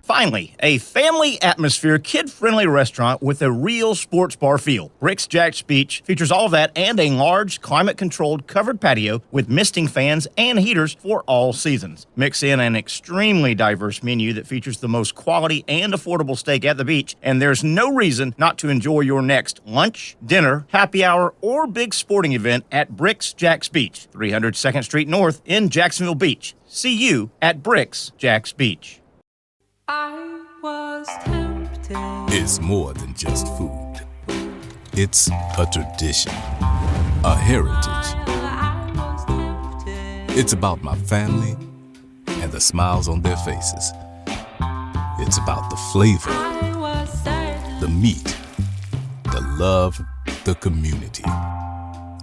Finally, a family atmosphere, kid-friendly restaurant with a real sports bar feel. Rick's Jack's Beach features all that and a large, climate-controlled covered patio with misting fans and heaters for all seasons. Mix in an extremely diverse menu that features the most quality and affordable steak at the beach, and there's no reason not to enjoy your next lunch, dinner, happy hour, or big sporting event at Rick's Jack's Beach, 300 2nd Street North in Jacksonville Beach. See you at Rick's Jack's Beach. I was tempted. It's more than just food. It's a tradition, a heritage. I was tempted. It's about my family and the smiles on their faces. It's about the flavor, I was certain. the meat, the love, the community.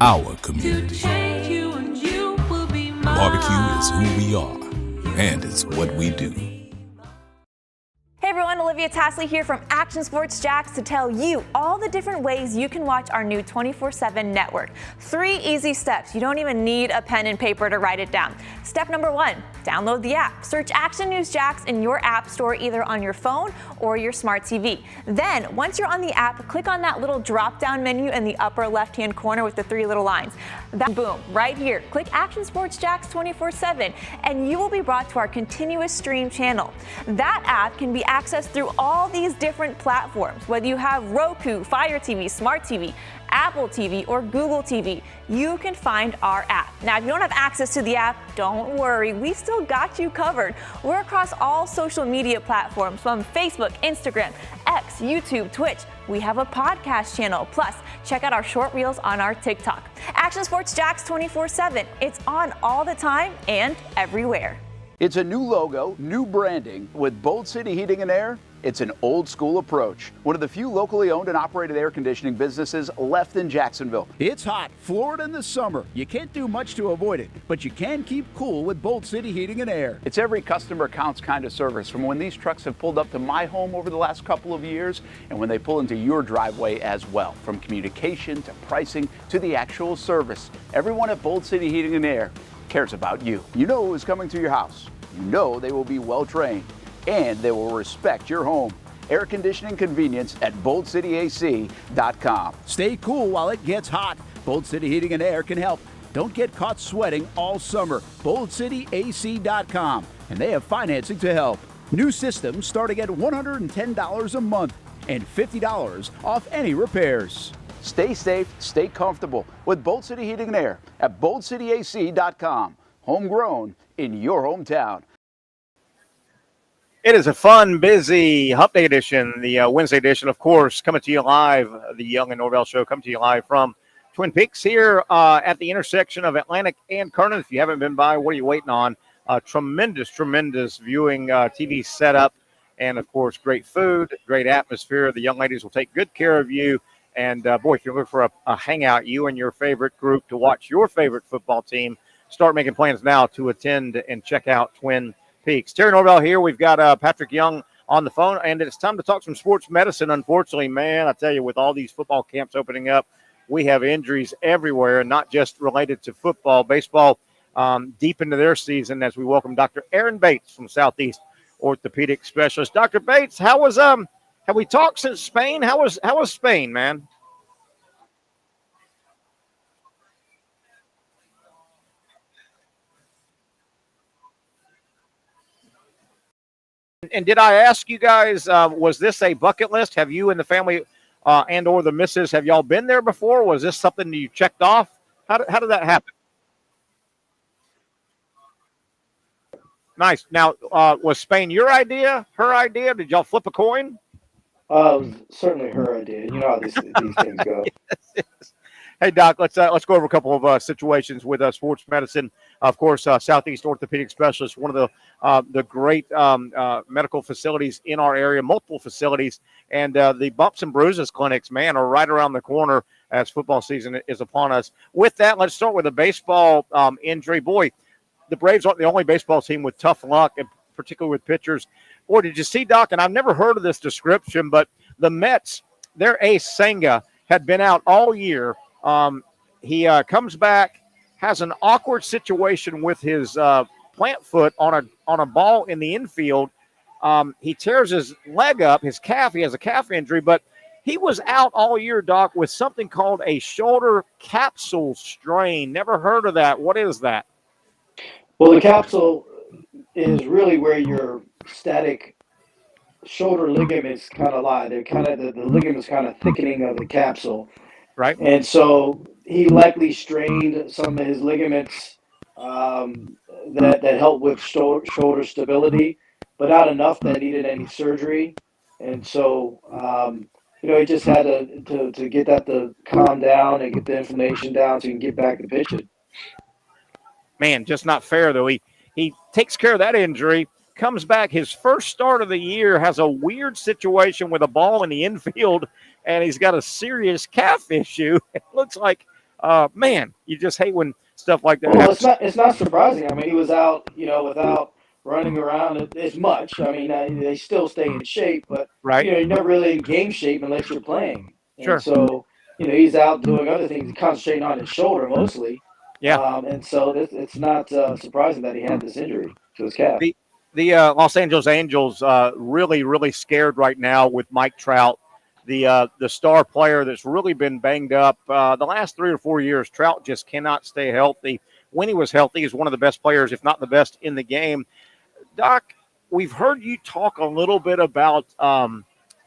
Our To community. change you and you will be mine. Barbecue is who we are, and it's what we do. Hey everyone, Olivia Tasley here from Action Sports Jacks to tell you all the different ways you can watch our new 24/7 network. 3 easy steps. You don't even need a pen and paper to write it down. Step number 1, download the app. Search Action News Jacks in your app store either on your phone or your smart TV. Then, once you're on the app, click on that little drop-down menu in the upper left-hand corner with the 3 little lines. Boom, right here. Click Action Sports Jacks 24/7 and you will be brought to our continuous stream channel. That app can be accessed through all these different platforms. Whether you have Roku, Fire TV, Smart TV, Apple TV, or Google TV, you can find our app. Now, if you don't have access to the app, don't worry, we still got you covered. We're across all social media platforms from Facebook, Instagram, X, YouTube, Twitch. We have a podcast channel. Plus, check out our short reels on our TikTok. Action Sports Jacks 24/7. It's on all the time and everywhere. It's a new logo, new branding. With Bold City Heating and Air, it's an old school approach. One of the few locally owned and operated air conditioning businesses left in Jacksonville. It's hot, Florida in the summer. You can't do much to avoid it, but you can keep cool with Bold City Heating and Air. It's every customer counts kind of service, from when these trucks have pulled up to my home over the last couple of years and when they pull into your driveway as well. From communication to pricing to the actual service, everyone at Bold City Heating and Air cares about you. You know who is coming to your house. You know they will be well trained and they will respect your home. air conditioning convenience at BoldCityAC.com. Stay cool while it gets hot. Bold City Heating and Air can help. Don't get caught sweating all summer. BoldCityAC.com. And they have financing to help. New systems starting at $110 a month and $50 off any repairs. Stay safe, stay comfortable with Bold City Heating and Air at BoldCityAC.com. Homegrown in your hometown. It is a fun, busy Hump Day edition, the Wednesday edition, of course, coming to you live, the Young and Norvelle Show, coming to you live from Twin Peaks here at the intersection of Atlantic and Kernan. If you haven't been by, what are you waiting on? Tremendous viewing TV setup, and, of course, great food, great atmosphere. The young ladies will take good care of you. And, boy, if you're looking for a hangout, you and your favorite group to watch your favorite football team, start making plans now to attend and check out Twin Peaks. Terry Norvelle here. We've got Patrick Young on the phone, and it's time to talk some sports medicine. Unfortunately, man, I tell you, with all these football camps opening up, we have injuries everywhere, and not just related to football. Baseball deep into their season as we welcome Dr. Aaron Bates from Southeast Orthopedic Specialists. Dr. Bates, how was have we talked since Spain? How was Spain, man? And did I ask you guys, was this a bucket list? Have you and the family and or the missus, have y'all been there before? Was this something you checked off? How did that happen? Nice. Now, was Spain your idea, her idea? Did y'all flip a coin? It was certainly her idea. You know how these things go. Yes. Hey, Doc, let's go over a couple of situations with sports medicine. Of course, Southeast Orthopedic Specialists, one of the great medical facilities in our area, multiple facilities. And the Bumps and Bruises clinics, man, are right around the corner as football season is upon us. With that, let's start with a baseball injury. Boy, the Braves aren't the only baseball team with tough luck, and particularly with pitchers. Boy, did you see, Doc, and I've never heard of this description, but the Mets, their ace Senga, had been out all year. He comes back, has an awkward situation with his plant foot on a ball in the infield. He tears his leg up, his calf. He has a calf injury, but he was out all year, Doc, with something called a shoulder capsule strain. Never heard of that. What is that? Well, the capsule is really where your static shoulder ligaments kind of lie. They're kind of the ligaments kind of thickening of the capsule. Right. And so he likely strained some of his ligaments that help with shoulder stability, but not enough that needed any surgery. And so, he just had to get that to calm down and get the inflammation down so he can get back to pitching. Man, just not fair, though. He takes care of that injury, comes back. His first start of the year has a weird situation with a ball in the infield, and he's got a serious calf issue. It looks like, man, you just hate when stuff like that happens. It's not surprising. I mean, he was out, without running around as much. I mean, they still stay in shape, but, right. You're never really in game shape unless you're playing. Sure. And so, he's out doing other things, concentrating on his shoulder mostly. Yeah. And so it's not surprising that he had this injury to his calf. The Los Angeles Angels really, really scared right now with Mike Trout, the star player that's really been banged up. The last 3 or 4 years, Trout just cannot stay healthy. When he was healthy, he's one of the best players, if not the best, in the game. Doc, we've heard you talk a little bit about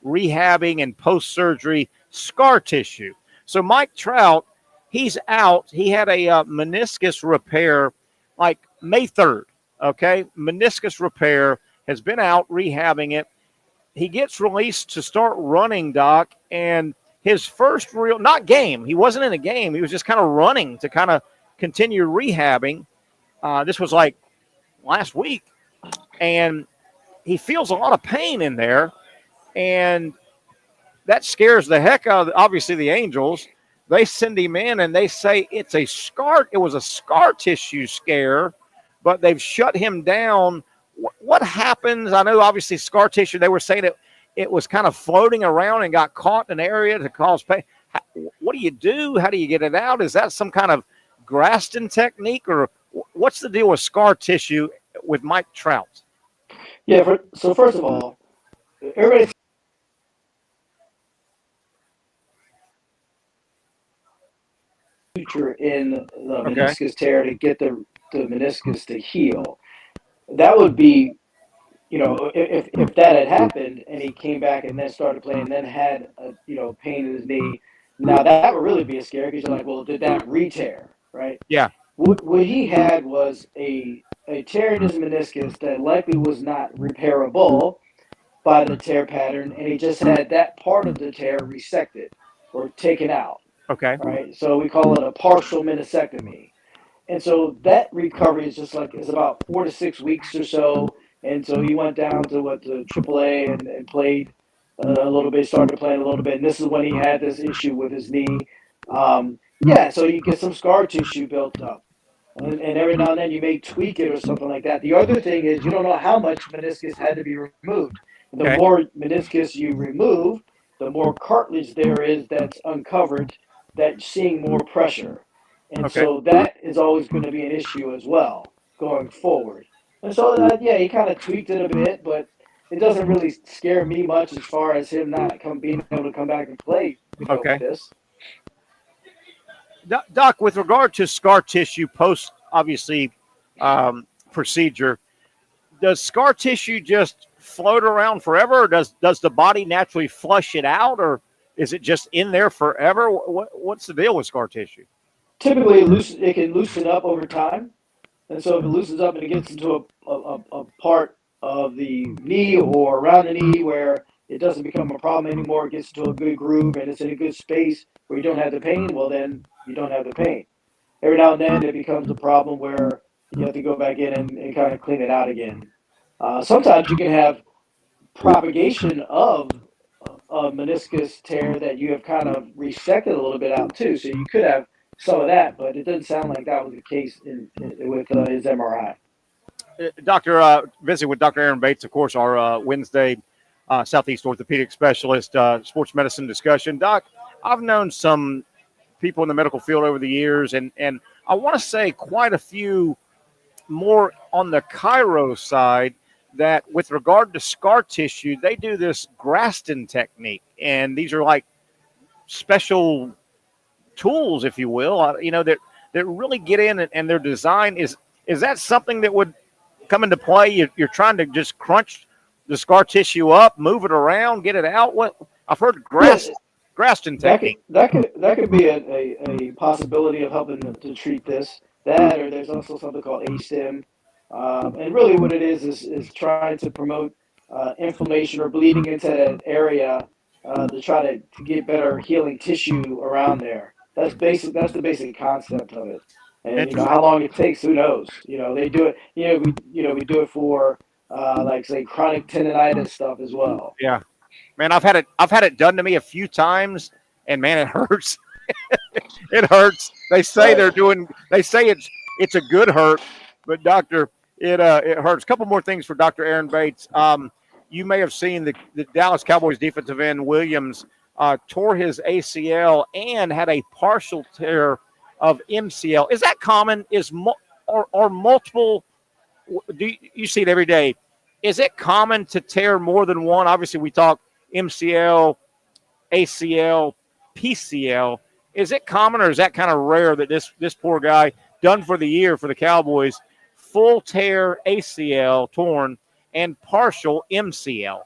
rehabbing and post-surgery scar tissue. So Mike Trout, he's out. He had a meniscus repair like May 3rd. Okay, meniscus repair, has been out rehabbing it. He gets released to start running, Doc, and his first not game. He wasn't in a game. He was just kind of running to kind of continue rehabbing. This was like last week, and he feels a lot of pain in there, and that scares the heck out of, obviously, the Angels. They send him in, and they say it was a scar tissue scare, but they've shut him down. What happens? I know, obviously, scar tissue, they were saying it was kind of floating around and got caught in an area to cause pain. What do you do? How do you get it out? Is that some kind of Graston technique, or what's the deal with scar tissue with Mike Trout? Yeah, so first of all, everybody suture in the Okay. meniscus tear to get the meniscus to heal. That would be, if that had happened and he came back and then started playing and then had pain in his knee, now that would really be a scare because you're like, well, did that re-tear, right? Yeah. What he had was a tear in his meniscus that likely was not repairable by the tear pattern, and he just had that part of the tear resected or taken out. Okay. Right? So we call it a partial meniscectomy. And so that recovery is about 4 to 6 weeks or so. And so he went down to the AAA and played a little bit, started playing a little bit. And this is when he had this issue with his knee. So you get some scar tissue built up. And every now and then you may tweak it or something like that. The other thing is you don't know how much meniscus had to be removed. The more meniscus you remove, the more cartilage there is that's uncovered, that's seeing more pressure. And so that is always going to be an issue as well going forward. And so, he kind of tweaked it a bit, but it doesn't really scare me much as far as him not being able to come back and play with this. Doc, with regard to scar tissue post, obviously, procedure, does scar tissue just float around forever, or does the body naturally flush it out, or is it just in there forever? What's the deal with scar tissue? Typically, it can loosen up over time. And so if it loosens up and it gets into a part of the knee or around the knee where it doesn't become a problem anymore, it gets into a good groove and it's in a good space where you don't have the pain, well, then you don't have the pain. Every now and then it becomes a problem where you have to go back in and kind of clean it out again. Sometimes you can have propagation of a meniscus tear that you have kind of resected a little bit out too. So you could have some of that, but it doesn't sound like that was the case with his MRI. Visit with Dr. Aaron Bates, of course, our Wednesday Southeast Orthopedic Specialist sports medicine discussion. Doc, I've known some people in the medical field over the years, and I want to say quite a few more on the chiro side that with regard to scar tissue, they do this Graston technique. And these are like special tools, if you will, that really get in and their design is that something that would come into play? You're trying to just crunch the scar tissue up, move it around, get it out. What I've heard Graston technique. That could be a possibility of helping to treat this. That, or there's also something called ASTIM. And really what it is trying to promote inflammation or bleeding into that area to try to get better healing tissue around there. That's the basic concept of it. And how long it takes, who knows? They do it. We do it for like say chronic tendonitis stuff as well. Yeah, man, I've had it done to me a few times, and man, it hurts. It hurts. They say it's a good hurt, but doctor, it hurts. A couple more things for Dr. Aaron Bates. You may have seen the Dallas Cowboys defensive end Williams tore his ACL and had a partial tear of MCL. Is that common? Or multiple? Do you see it every day? Is it common to tear more than one? Obviously, we talk MCL, ACL, PCL. Is it common, or is that kind of rare that this poor guy, done for the year for the Cowboys, full tear ACL torn and partial MCL?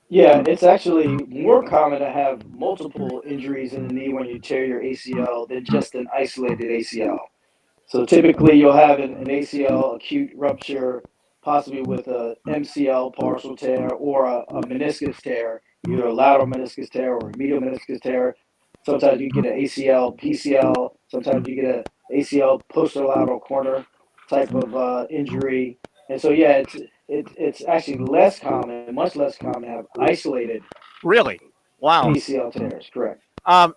Yeah, it's actually more common to have multiple injuries in the knee when you tear your ACL than just an isolated ACL. So typically you'll have an ACL acute rupture, possibly with a MCL partial tear or a meniscus tear, either a lateral meniscus tear or a medial meniscus tear. Sometimes you get an ACL, PCL. Sometimes you get an ACL posterolateral corner type of injury. And so, yeah, it's actually less common, much less common to have isolated. Really? Wow. ACL tears, correct.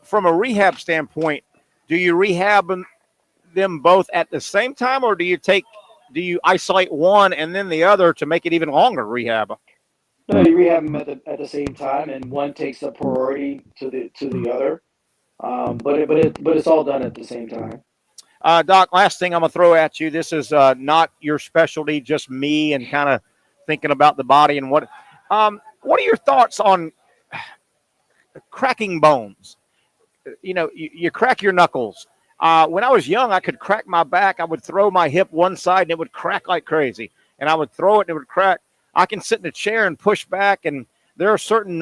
From a rehab standpoint, do you rehab them both at the same time, or do you isolate one and then the other to make it even longer rehab? No, you rehab them at the same time, and one takes the priority to the other. But it's all done at the same time. Doc, last thing I'm going to throw at you. This is not your specialty, just me and kind of thinking about the body and what are your thoughts on cracking bones? you crack your knuckles. When I was young, I could crack my back. I would throw my hip one side and it would crack like crazy. And I would throw it and it would crack. I can sit in a chair and push back. And there are certain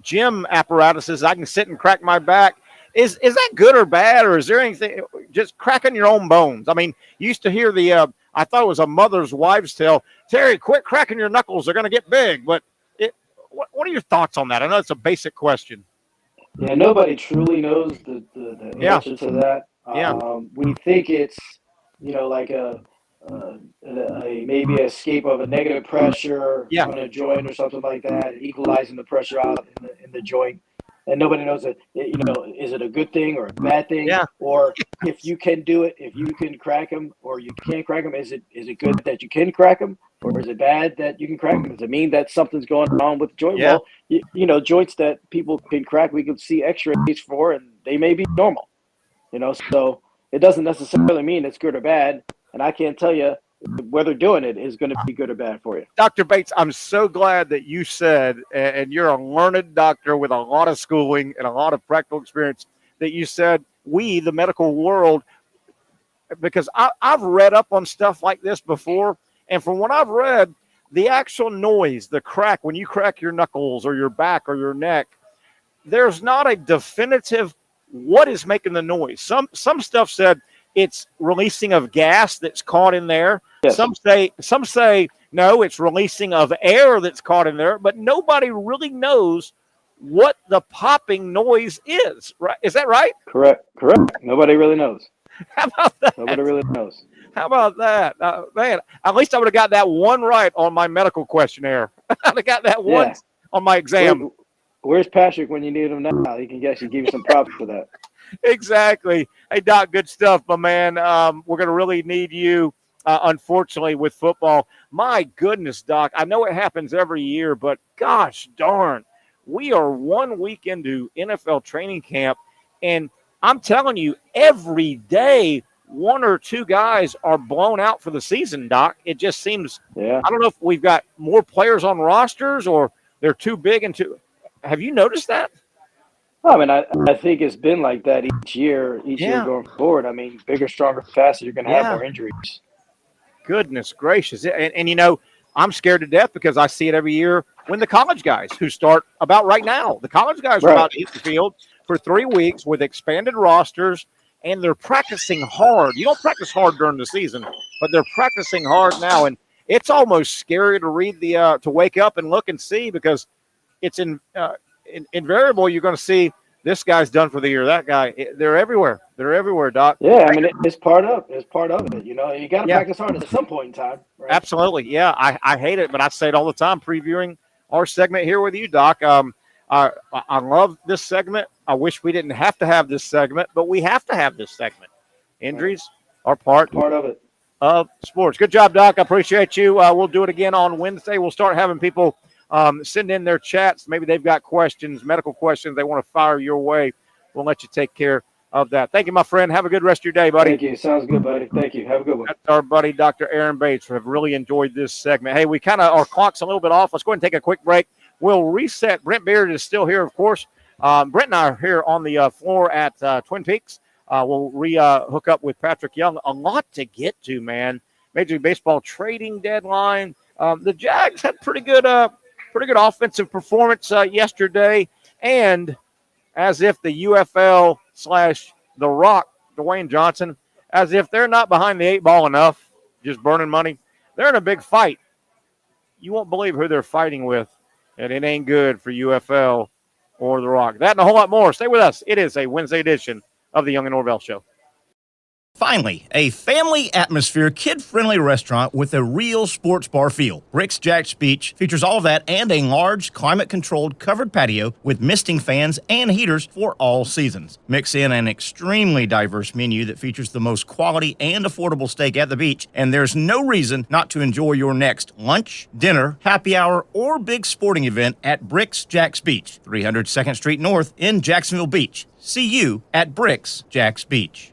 gym apparatuses I can sit and crack my back. Is that good or bad, or is there anything just cracking your own bones? I mean, you used to hear I thought it was a mother's wives' tale. Terry, quit cracking your knuckles; they're going to get big. But what are your thoughts on that? I know it's a basic question. Yeah, nobody truly knows the answer to that. We think it's like maybe an escape of a negative pressure on a joint or something like that, equalizing the pressure out in the joint. And nobody knows that, is it a good thing or a bad thing? Yeah. Or if you can do it, if you can crack them or you can't crack them, is it good that you can crack them, or is it bad that you can crack them? Does it mean that something's going on with the joint? Yeah. Well, joints that people can crack, we can see x-rays for, and they may be normal. So it doesn't necessarily mean it's good or bad. And I can't tell you whether doing it is going to be good or bad for you. Dr. Bates, I'm so glad that you said, and you're a learned doctor with a lot of schooling and a lot of practical experience, that you said we, the medical world, because I've read up on stuff like this before, and from what I've read, the actual noise, the crack, when you crack your knuckles or your back or your neck, there's not a definitive what is making the noise. Some stuff said it's releasing of gas that's caught in there. Yes. Some say no, it's releasing of air that's caught in there, but nobody really knows what the popping noise is. Right? Is that right? Correct. Nobody really knows. How about that? Nobody really knows. How about that? Man, at least I would have got that one right on my medical questionnaire. I'd have got that one on my exam. Where's Patrick when you need him now? He can actually give you some props for that. Exactly. Hey, Doc, good stuff, my man. We're going to really need you, unfortunately, with football. My goodness, Doc, I know it happens every year, but gosh darn, we are 1 week into NFL training camp, and I'm telling you, every day, one or two guys are blown out for the season, Doc. It just seems, I don't know if we've got more players on rosters or they're too big and too – have you noticed that? I mean, I think it's been like that each year going forward. I mean, bigger, stronger, faster, you're going to have more injuries. Goodness gracious. And I'm scared to death because I see it every year when the college guys who start about right now, the college guys are about to hit the field for 3 weeks with expanded rosters, and they're practicing hard. You don't practice hard during the season, but they're practicing hard now. And it's almost scary to read to wake up and look and see, because it's invariable. You're going to see this guy's done for the year. That guy, they're everywhere. They're everywhere, Doc. Yeah, I mean, it's part of it. You got to practice hard at some point in time. Right? Absolutely. Yeah, I hate it, but I say it all the time previewing our segment here with you, Doc. I love this segment. I wish we didn't have to have this segment, but we have to have this segment. Injuries are part of it. Of sports. Good job, Doc. I appreciate you. We'll do it again on Wednesday. We'll start having people send in their chats. Maybe they've got questions, medical questions they want to fire your way. We'll let you take care of that. Thank you, my friend. Have a good rest of your day, buddy. Thank you. Sounds good, buddy. Thank you. Have a good one. That's our buddy, Dr. Aaron Bates. We've really enjoyed this segment. Hey, our clock's a little bit off. Let's go ahead and take a quick break. We'll reset. Brent Beard is still here, of course. Brent and I are here on the floor at Twin Peaks. We'll hook up with Patrick Young. A lot to get to, man. Major League Baseball trading deadline. The Jags had pretty good offensive performance yesterday, and as if the UFL / The Rock, Dwayne Johnson, as if they're not behind the 8 ball enough, just burning money, they're in a big fight. You won't believe who they're fighting with, and it ain't good for UFL or The Rock. That and a whole lot more. Stay with us. It is a Wednesday edition of the Young and Norvelle Show. Finally, a family atmosphere, kid-friendly restaurant with a real sports bar feel. Rick's Jack's Beach features all of that and a large, climate-controlled covered patio with misting fans and heaters for all seasons. Mix in an extremely diverse menu that features the most quality and affordable steak at the beach, and there's no reason not to enjoy your next lunch, dinner, happy hour, or big sporting event at Rick's Jack's Beach, 300 2nd Street North in Jacksonville Beach. See you at Rick's Jack's Beach.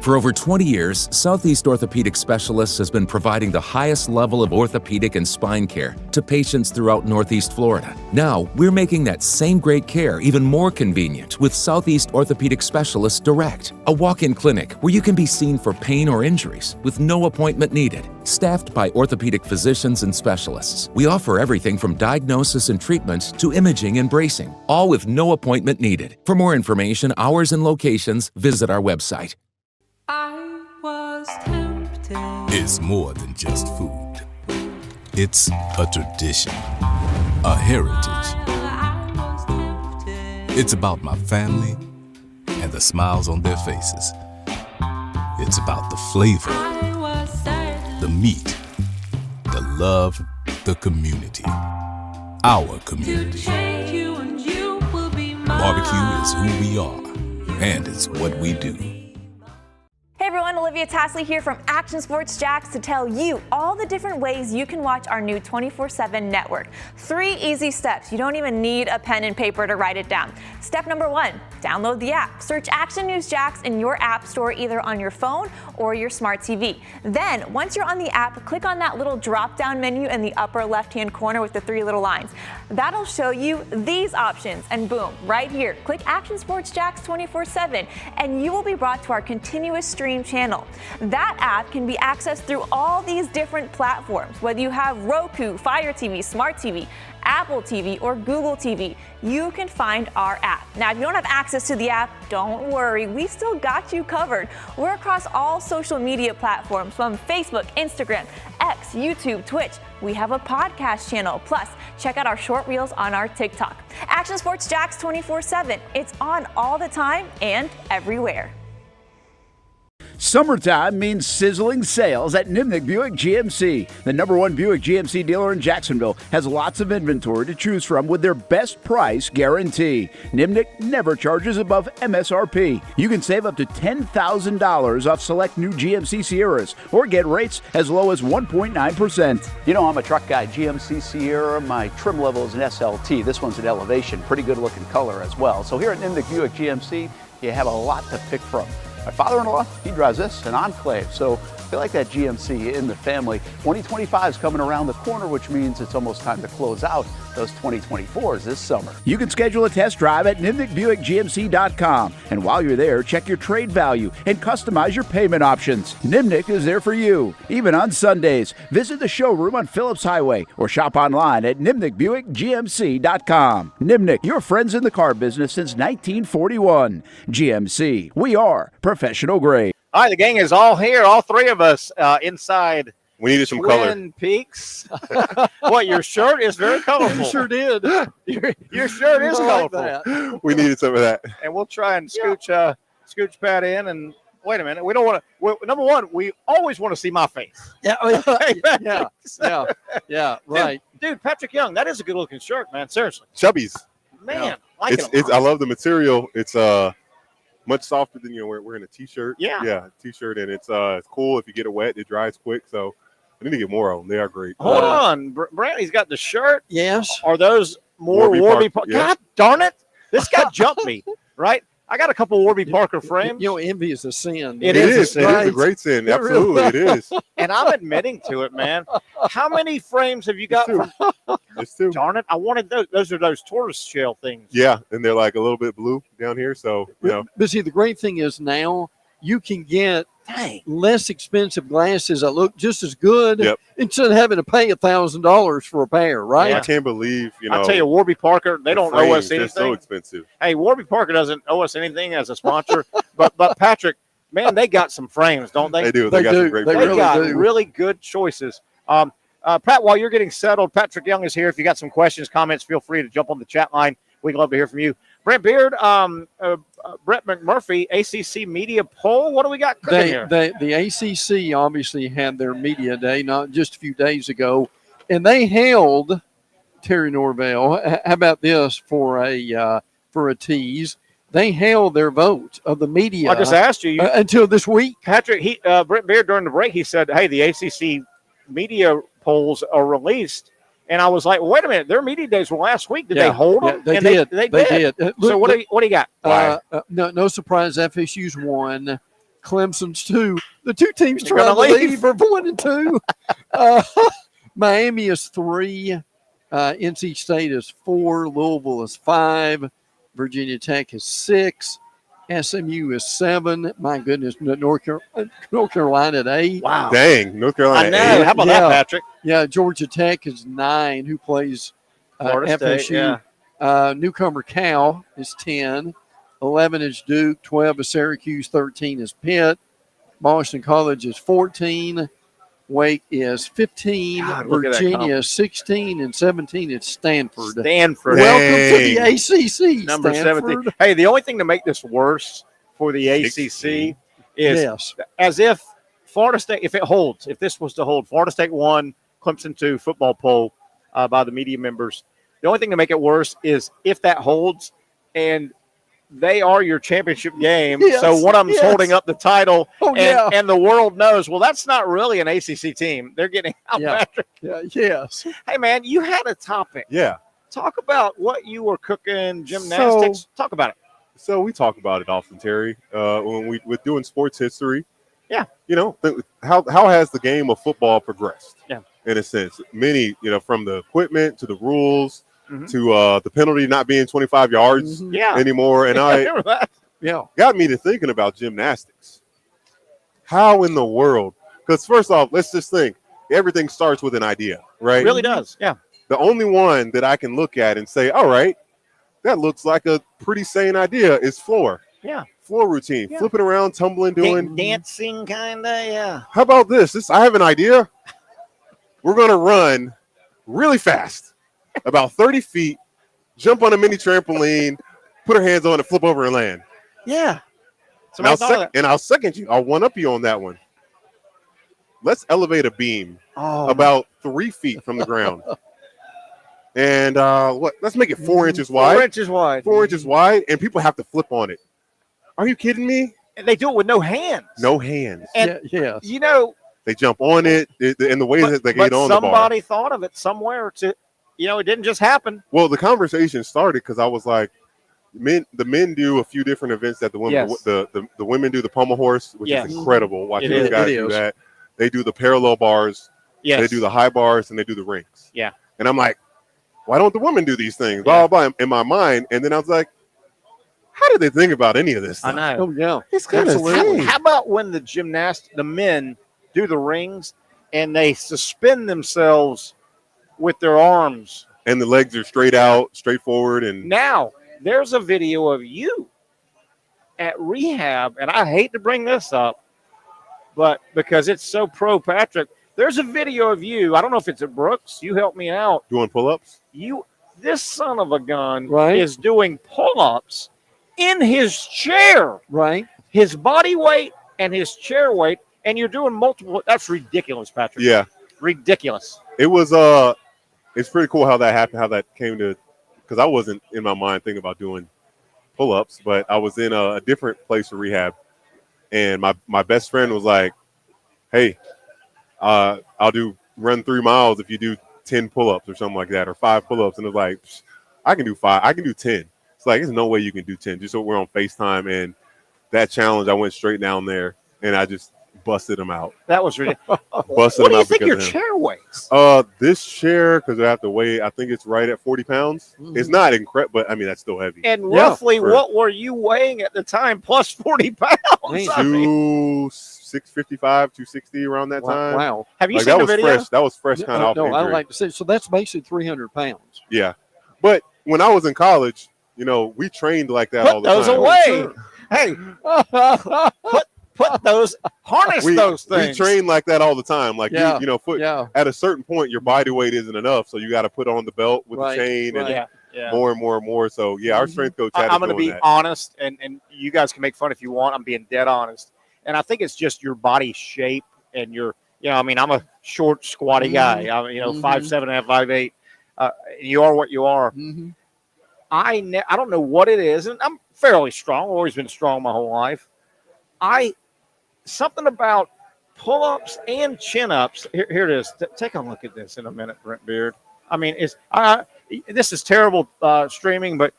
For over 20 years, Southeast Orthopedic Specialists has been providing the highest level of orthopedic and spine care to patients throughout Northeast Florida. Now, we're making that same great care even more convenient with Southeast Orthopedic Specialists Direct, a walk-in clinic where you can be seen for pain or injuries with no appointment needed. Staffed by orthopedic physicians and specialists, we offer everything from diagnosis and treatment to imaging and bracing, all with no appointment needed. For more information, hours, and locations, visit our website. I was tempted. It's more than just food. It's a tradition, a heritage. I was tempted. It's about my family and the smiles on their faces. It's about the flavor, I was sad. the meat, the love, the community. Our To community. change you and you will be mine. Barbecue is who we are, and it's what we do. Hey everyone, Olivia Tasley here from Action Sports Jacks to tell you all the different ways you can watch our new 24/7 network. 3 easy steps. You don't even need a pen and paper to write it down. Step number 1, download the app. Search Action News Jacks in your app store either on your phone or your smart TV. Then, once you're on the app, click on that little drop-down menu in the upper left-hand corner with the 3 little lines. That'll show you these options, and boom, right here, click Action Sports Jacks 24/7, and you will be brought to our continuous stream channel. That app can be accessed through all these different platforms. Whether you have Roku, Fire TV, Smart TV, Apple TV, or Google TV, you can find our app. Now, if you don't have access to the app, don't worry, we still got you covered. We're across all social media platforms from Facebook, Instagram, X, YouTube, Twitch. We have a podcast channel. Plus, check out our short reels on our TikTok. Action Sports Jacks 24/7. It's on all the time and everywhere. Summertime means sizzling sales at Nimnick Buick GMC. The #1 Buick GMC dealer in Jacksonville has lots of inventory to choose from with their best price guarantee. Nimnick never charges above MSRP. You can save up to $10,000 off select new GMC Sierras or get rates as low as 1.9%. You know, I'm a truck guy. GMC Sierra, my trim level is an SLT. This one's an Elevation. Pretty good looking color as well. So here at Nimnick Buick GMC, you have a lot to pick from. My father-in-law, he drives this, an Enclave, so I feel like that GMC in the family. 2025 is coming around the corner, which means it's almost time to close out those 2024s this summer. You can schedule a test drive at NimnickBuickGMC.com. And while you're there, check your trade value and customize your payment options. Nimnick is there for you, even on Sundays. Visit the showroom on Phillips Highway or shop online at NimnickBuickGMC.com. Nimnick, your friends in the car business since 1941. GMC, we are professional grade. All right, the gang is all here, all 3 of us inside We needed some color. Twin Peaks. What, your shirt is very colorful. You sure did. Your shirt is I like colorful. that. We needed some of that. And we'll try and scooch Pat in. And wait a minute, we don't want to. Number one, we always want to see my face. Yeah, yeah, right. Dude, Patrick Young, that is a good looking shirt, man. Seriously, Chubbies. man, I like it. It's I love the material. It's much softer than wearing a t-shirt. Yeah, t-shirt, and it's cool. If you get it wet, it dries quick. So I need to get more of them. They are great. Hold on, Brantley's got the shirt. Yes. Are those more Warby Parker? Yeah. God darn it! This guy jumped me. Right. I got a couple Warby Parker frames. You know, envy is a sin. It is. a sin. It is a great sin. Absolutely, it is. And I'm admitting to it, man. How many frames have you got? From? It's 2. Darn it! I wanted those. Those are those tortoise shell things. Yeah, and they're like a little bit blue down here. So But see, the great thing is now you can get less expensive glasses that look just as good instead of having to pay $1,000 for a pair, right? I can't believe I tell you, Warby Parker, they don't owe us anything. They're so expensive. Hey, Warby Parker doesn't owe us anything as a sponsor, but Patrick, man, they got some frames, don't they? They do. They got some great frames. They got really good choices. Pat, while you're getting settled, Patrick Young is here. If you got some questions, comments, feel free to jump on the chat line. We'd love to hear from you. Brent Beard, Brett McMurphy, ACC Media Poll. What do we got cooking here? The ACC obviously had their media day not just a few days ago, and they hailed Terry Norvelle. How about this for a tease? They hailed their vote of the media. I just asked you until this week. Patrick, Brent Beard during the break, he said, "Hey, the ACC media polls are released." And I was like, well, wait a minute, their media days were last week. Did they hold them? They and did. They did. So what do you got? No surprise, FSU's won. Clemson's 2. The two teams They're trying to gonna leave. leave are 1 and 2. Miami is 3. NC State is 4. Louisville is 5. Virginia Tech is 6. SMU is 7. My goodness, North Carolina at 8. Wow. Dang, North Carolina. I know. How about that, Patrick? Yeah, Georgia Tech is 9. Who plays Florida FSU? State, yeah. Newcomer Cal is 10. 11 is Duke. 12 is Syracuse. 13 is Pitt. Boston College is 14. Wake is 15. God, look at that Virginia conference. is 16. And 17 is Stanford. Stanford. Welcome to the ACC, Number Stanford. 17. Hey, the only thing to make this worse for the ACC is Yes. as if Florida State, if it holds, if this was to hold, Florida State 1, Clemson 2 football poll by the media members. The only thing to make it worse is if that holds and they are your championship game. Yes, So one of them's yes. holding up the title, Oh, yeah. and the world knows, well, that's not really an ACC team. They're getting out. Yeah. Patrick. Yeah, yes. Hey, man, you had a topic. Yeah. Talk about what you were cooking, gymnastics. Talk about it. So we talk about it often, Terry, when we're doing sports history. Yeah. You know, how has the game of football progressed? Yeah. In a sense, many, from the equipment to the rules Mhm. to the penalty not being 25 yards Yeah. anymore. And I Remember that? Yeah. got me to thinking about gymnastics. How in the world? Because first off, let's just think. Everything starts with an idea, right? It really does. Yeah. The only one that I can look at and say, all right, that looks like a pretty sane idea is floor. Yeah. Floor routine, Yeah. flipping around, tumbling, doing. Dancing, kind of. Yeah. How about this? I have an idea. We're going to run really fast, about 30 feet, jump on a mini trampoline, put our hands on it, flip over and land. Yeah. And I'll second you. I'll one up you on that one. Let's elevate a beam Oh, about 3 feet from the ground. And let's make it 4 inches 4 wide. inches wide. 4 inches wide, and people have to flip on it. Are you kidding me? And they do it with no hands. No hands. And yes. you know, They jump on it, and the way that they get on the bar. somebody thought of it somewhere to, it didn't just happen. Well, the conversation started because I was like, the men do a few different events that the women Yes. the women do the pommel horse, which Yes. is incredible. Watching It those is. guys It do is. that. They do the parallel bars. Yes. They do the high bars, and they do the rings. Yeah. And I'm like, why don't the women do these things? Blah, blah, blah, in my mind. And then I was like, how did they think about any of this I stuff? know. Oh, yeah. It's kind of Absolutely. How about when the men do the rings and they suspend themselves with their arms? And the legs are straight out, straight forward. And Now, there's a video of you at rehab, and I hate to bring this up, but because it's so pro Patrick, there's a video of you. I don't know if it's at Brooks. You help me out. doing pull-ups. This son of a gun Right. is doing pull-ups in his chair, Right. his body weight and his chair weight, and you're doing multiple. That's ridiculous, Patrick. Yeah. Ridiculous. It was it's pretty cool how that happened, how that came to, because I wasn't in my mind thinking about doing pull-ups, but I was in a different place for rehab, and my best friend was like, hey, I'll run 3 miles if you do 10 pull-ups or something like that, or 5 pull-ups. And it was like, I can do 5, I can do 10. It's like, there's no way you can do 10. Just so we're on FaceTime, and that challenge, I went straight down there and I just busted him out. That was ridiculous. Busted What him do you out think because your of him. chair weighs? This chair, because I have to weigh, I think it's right at 40 pounds. It's not incredible, but I mean, that's still heavy. And Yeah, roughly, for- what were you weighing at the time? Plus 40 pounds. Man. I mean, 655, 260 around that time. Wow. have you Like, seen that the was video? fresh. That was fresh kind of off No, I injury. like to say. So that's basically 300 pounds. Yeah. But when I was in college, we trained like that all Put the those time. away. Hey, put those, harness those We things. train like that all the time. Like, Yeah, foot, yeah. at a certain point, your body weight isn't enough. So you got to put on the belt with Right, the chain right. and Yeah. more and more and more. So, yeah, our strength coach had I'm to going to doing be that. honest, and you guys can make fun if you want. I'm being dead honest. And I think it's just your body shape and your, I'm a short, squatty guy. I'm, 5'7", 5'8". You are what you are. Mm-hmm. I don't know what it is, and I'm fairly strong. I've always been strong my whole life. Something about pull-ups and chin-ups. Here it is. Take a look at this in a minute, Brent Beard. I mean, this is terrible streaming, but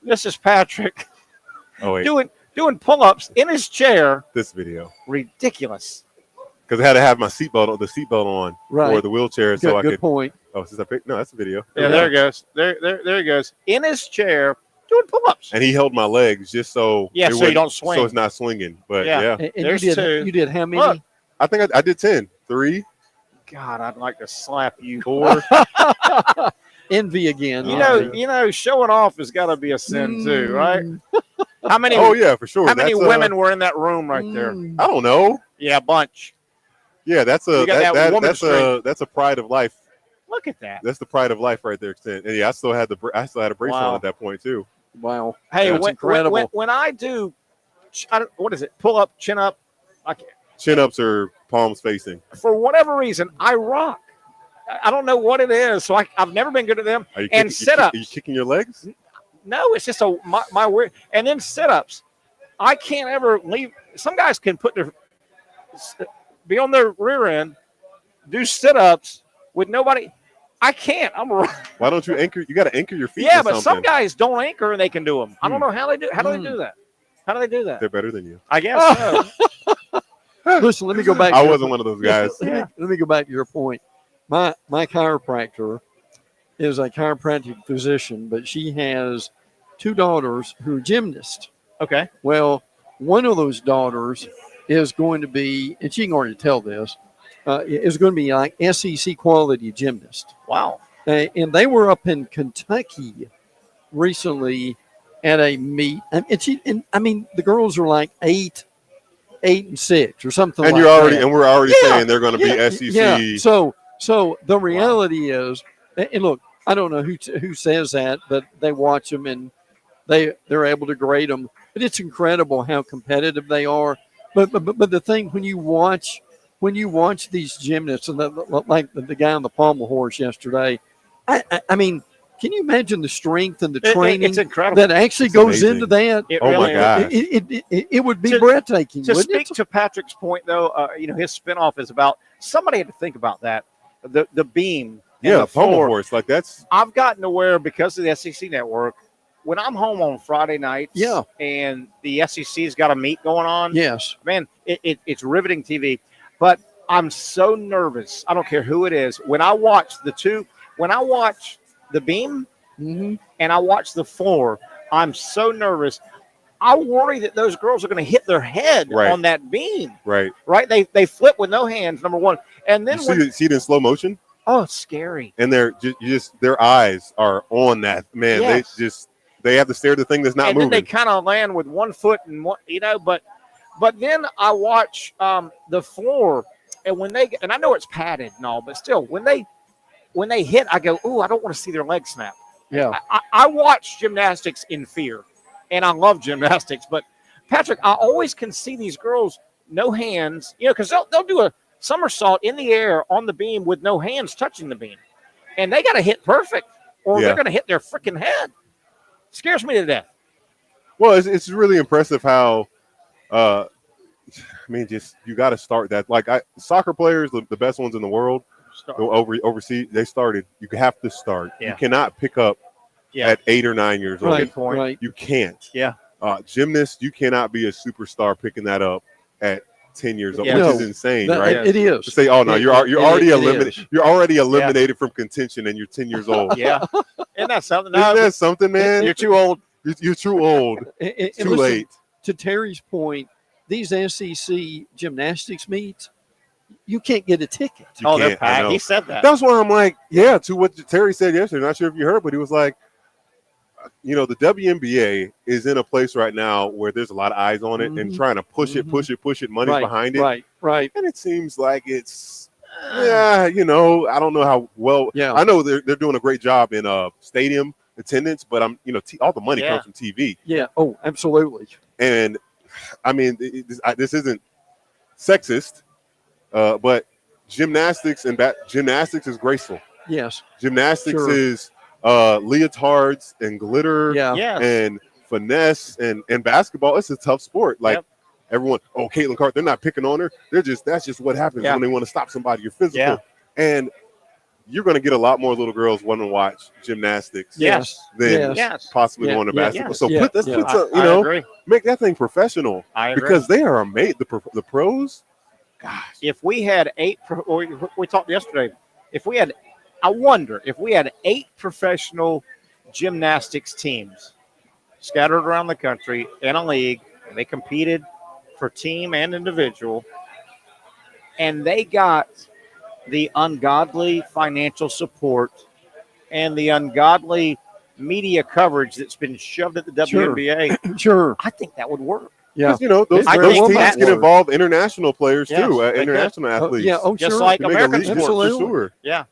this is Patrick Oh, wait. doing pull-ups in his chair. This video. Ridiculous. Because I had to have my seatbelt on Right. for the wheelchair, so I Good could. point. Oh, since I picked, no, that's a video. Yeah, there he goes. There he goes. In his chair, doing pull-ups. And he held my legs just so Yeah, so you don't swing. so it's not swinging. But Yeah. yeah, And There's you two. did how many? Look. I think I did 10. 3, God, I'd like to slap you. 4. Envy again. You know, showing off has got to be a sin too, right? How many? Oh yeah, for sure. How many That's, women were in that room right there? I don't know. Yeah, a bunch. Yeah, that's a You got that woman that's a pride of life. Look at that. That's the pride of life right there. And yeah, I still had a brace Wow. on at that point too. Wow. Hey, That's incredible. when I do, what is it? Pull up, chin up. I can't, Chin ups are palms facing. for whatever reason, I rock. I don't know what it is, so I've never been good at them. Are you And sit-ups. Are you kicking your legs? No, it's just my weird. And then sit-ups. I can't ever leave. Some guys can be on their rear end, do sit-ups with nobody. I can't. Why don't you anchor? You got to anchor your feet. Yeah, to but some something. guys don't anchor and they can do them. I don't know how they do. How do they do that? How do they do that? They're better than you. I guess so. Listen, let me go back. I wasn't one of those guys. Let me go back to your point. My chiropractor is a chiropractic physician, but she has 2 daughters who are gymnasts. Okay. Well, one of those daughters is going to be, and she can already tell this, is going to be like SEC quality gymnast. Wow. And they were up in Kentucky recently at a meet. And I mean, the girls are like 8 and 6 or something. And like you're already, that. and we're already Yeah, saying they're going to yeah, be SEC. Yeah. So the reality is, and look, I don't know who says that, but they watch them and they're able to grade them. But it's incredible how competitive they are. But the thing when you watch these gymnasts and like the guy on the pommel horse yesterday, I mean, can you imagine the strength and the training it's incredible. that actually goes into that? It Oh really my is. gosh. It would be breathtaking. To wouldn't speak it? to Patrick's point, though, his spinoff is about somebody had to think about that. The beam. and Yeah, the pommel floor. horse. Like that's. I've gotten aware because of the SEC network. When I'm home on Friday nights, Yeah. and the SEC's got a meet going on, Yes. man, it's riveting TV. But I'm so nervous. I don't care who it is. When I watch the beam Mm-hmm. and I watch the floor, I'm so nervous. I worry that those girls are going to hit their head Right. on that beam. Right. Right? They flip with no hands, number one. And then You see it in slow motion, oh, it's scary. and their eyes are on that man. Yes. They have to stare at the thing that's not And moving. then they kind of land with one foot and one, but then I watch the floor, and and I know it's padded and all, but still, when they hit, I go, ooh, I don't want to see their leg snap. Yeah. I watch gymnastics in fear, and I love gymnastics. But Patrick, I always can see these girls no hands, because they'll do a somersault in the air on the beam with no hands touching the beam, and they got to hit perfect, or Yeah. they're going to hit their freaking head. Scares me to death. Well, it's really impressive how, just you got to start that. Like soccer players, the best ones in the world, overseas, they started. You have to start. Yeah. You cannot pick up Yeah. at 8 or 9 years old. Right. point. Right. You can't. Yeah. Gymnast, you cannot be a superstar picking that up at 10 years old, Yeah. which No, is insane, That- right? It is. To say, oh no, you're already it eliminated. is. You're already eliminated from contention, and you're 10 years old. Yeah. Isn't that something? Isn't that something, man? You're too old. You're too old. And Too listen, late. To Terry's point, these SEC gymnastics meets, you can't get a ticket. You Oh, they're can't, I packed. know. He said that. That's why I'm like, yeah, to what Terry said yesterday. Not sure if you heard, but he was like, the WNBA is in a place right now where there's a lot of eyes on it and Mhm. trying to push it, money's Right, behind it. Right. And it seems like it's, I don't know how well. Yeah. I know they're doing a great job in stadium attendance, but all the money Yeah. comes from TV. Yeah. Oh, absolutely. And I mean, this isn't sexist, but gymnastics gymnastics is graceful. Yes. Gymnastics Sure. is leotards and glitter Yeah. Yes. and finesse and basketball. It's a tough sport. Like Yep. everyone, Caitlin Clark, they're not picking on her. That's just what happens Yeah. when they want to stop somebody. You're physical. Yeah. And you're going to get a lot more little girls want to watch gymnastics than possibly going to basketball. So let's put some, agree. Make that thing professional. I agree. Because they are made, the pros. Gosh. If we had we talked yesterday, I wonder if we had 8 professional gymnastics teams scattered around the country in a league, and they competed for team and individual, and they got the ungodly financial support and the ungodly media coverage that's been shoved at the WNBA. Sure. I think that would work. Yeah. Those teams can involve international players too, international athletes. Just like American sports. For sure. Yeah.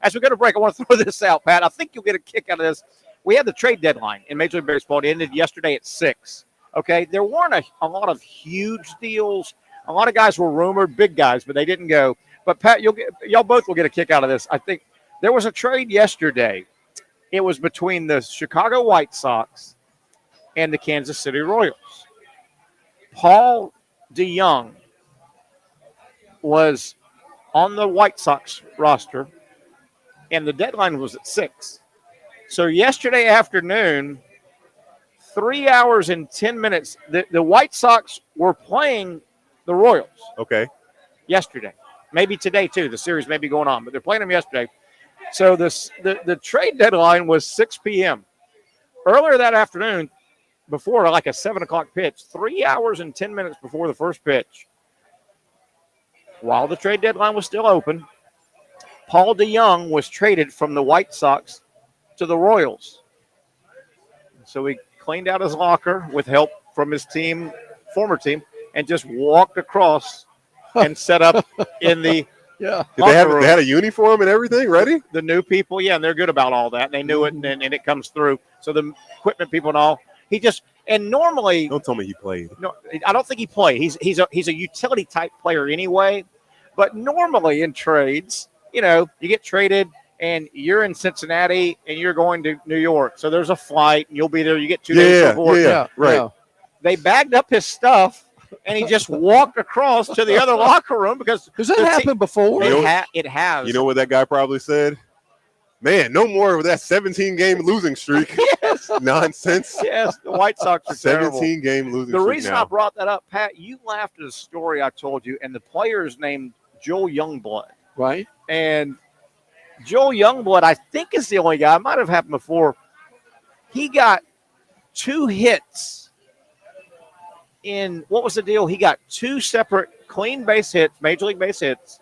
As we go to break, I want to throw this out, Pat. I think you'll get a kick out of this. We had the trade deadline in Major League Baseball. It ended yesterday at 6. Okay, there weren't a lot of huge deals. A lot of guys were rumored, big guys, but they didn't go. But Pat, y'all both will get a kick out of this. I think there was a trade yesterday. It was between the Chicago White Sox and the Kansas City Royals. Paul DeYoung was on the White Sox roster, and the deadline was at 6. So yesterday afternoon, 3 hours and 10 minutes, the White Sox were playing the Royals. Okay. Yesterday. Maybe today, too. The series may be going on, but they're playing them yesterday. So the trade deadline was 6 p.m. Earlier that afternoon, before like a 7 o'clock pitch, 3 hours and 10 minutes before the first pitch, while the trade deadline was still open, Paul DeYoung was traded from the White Sox to the Royals. So he cleaned out his locker with help from his former team, and just walked across and set up in the Did they had a uniform and everything ready? The new people, and they're good about all that. They knew it, and it comes through. So the equipment people and all. And normally, don't tell me he played. No, I don't think he played. He's a utility type player anyway. But normally in trades, you get traded and you're in Cincinnati and you're going to New York. So there's a flight and you'll be there. You get 2 days before. Yeah, right. Yeah. They bagged up his stuff and he just walked across to the other locker room because has that happened before? It has. You know what that guy probably said? Man, no more of that 17-game losing streak. Yes. Nonsense. Yes, the White Sox are 17-game losing streak. The reason now. I brought that up, Pat, you laughed at a story I told you, and the player is named Joel Youngblood. Right. And Joel Youngblood, I think, is the only guy. It might have happened before. He got 2 hits in – what was the deal? He got 2 separate clean base hits, Major League base hits,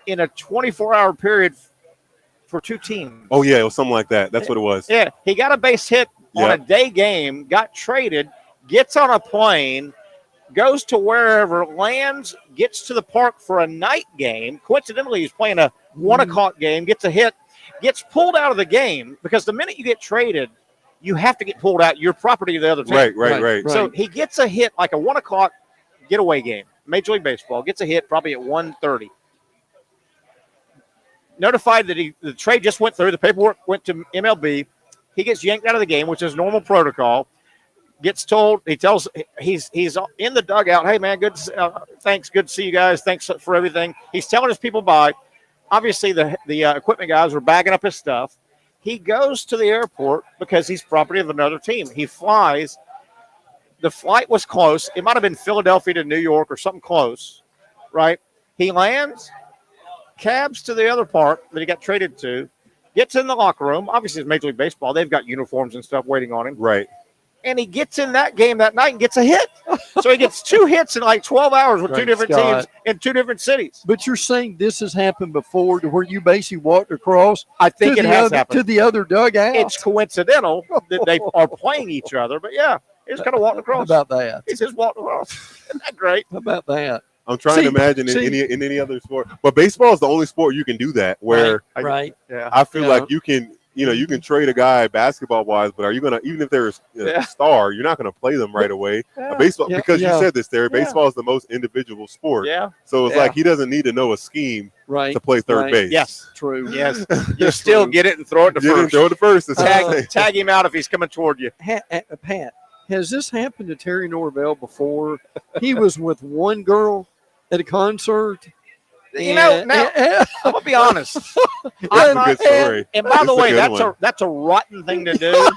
in a 24-hour period for 2 teams. Oh, yeah, it was something like that. That's what it was. Yeah, he got a base hit on a day game, got traded, gets on a plane, goes to wherever, lands, gets to the park for a night game. Coincidentally, he's playing a 1 o'clock game, gets a hit, gets pulled out of the game because the minute you get traded, you have to get pulled out. You're property of the other team. Right. So he gets a hit like a 1 o'clock getaway game, Major League Baseball, gets a hit probably at 1:30. Notified that the trade just went through, the paperwork went to MLB. He gets yanked out of the game, which is normal protocol. Gets told, he's in the dugout. Hey man, thanks, good to see you guys. Thanks for everything. He's telling his people bye. Obviously, the equipment guys were bagging up his stuff. He goes to the airport because he's property of another team. He flies. The flight was close. It might have been Philadelphia to New York or something close, right? He lands, cabs to the other park that he got traded to, gets in the locker room. Obviously, it's Major League Baseball. They've got uniforms and stuff waiting on him. Right. And he gets in that game that night and gets a hit. So he gets 2 hits in like 12 hours with 2 different teams in 2 different cities. But you're saying this has happened before to where you basically walked across I think it has happened. To the other dugout? It's coincidental that they are playing each other. But, yeah, he just kind of walked across. How about that? He just walked across. Isn't that great? How about that? I'm trying to imagine in any other sport. But baseball is the only sport you can do that where I feel like you can – you can trade a guy basketball-wise, but are you going to – even if they're a star, you're not going to play them right away. Baseball, because you said this, Terry, baseball is the most individual sport. Yeah. So it's like he doesn't need to know a scheme to play third base. Yes. True. Yes. You still get it and throw it to first. Throw it to first. Tag him out if he's coming toward you. Pat, has this happened to Terry Norvelle before? He was with one girl at a concert, You know, now I'm gonna be honest. That's a good story. And by the It's a way, good that's a rotten thing to do.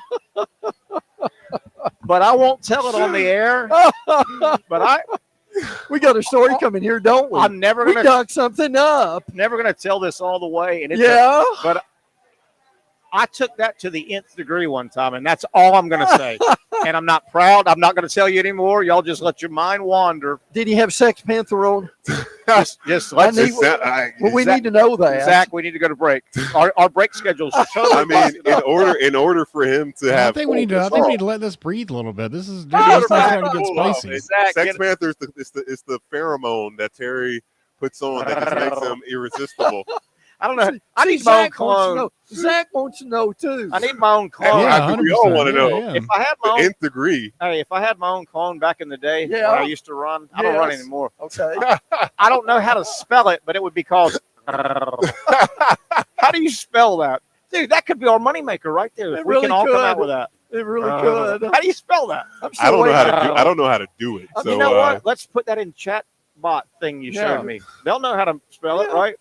But I won't tell it on the air. But we got a story coming here, don't we? I'm never we gonna dug something up. Never gonna tell this all the way. And but I took that to the nth degree one time, and that's all I'm gonna say. And I'm not proud. I'm not gonna tell you anymore. Y'all just let your mind wander. Did he have Sex Panther on? just let's. We need to know that. Zach, we need to go to break. Our break schedule's I mean, in order for him to have, I think we need to let this breathe a little bit. This is starting to get spicy. Sex Panther is the pheromone that Terry puts on that just makes him irresistible. I don't know. I need my own clone. Zach wants to know too. I need my own clone. Yeah, I think we all want to know. If I had my own nth degree. Hey, if I had my own clone back in the day when I used to run, I don't run anymore. Okay. I don't know how to spell it, but it would be called. How do you spell that, dude? That could be our moneymaker right there. If we can all come out with that. It really could. How do you spell that? I don't know how to do. I don't know how to do it. So, you know what? Let's put that in chat bot thing you showed me. They'll know how to spell it, right?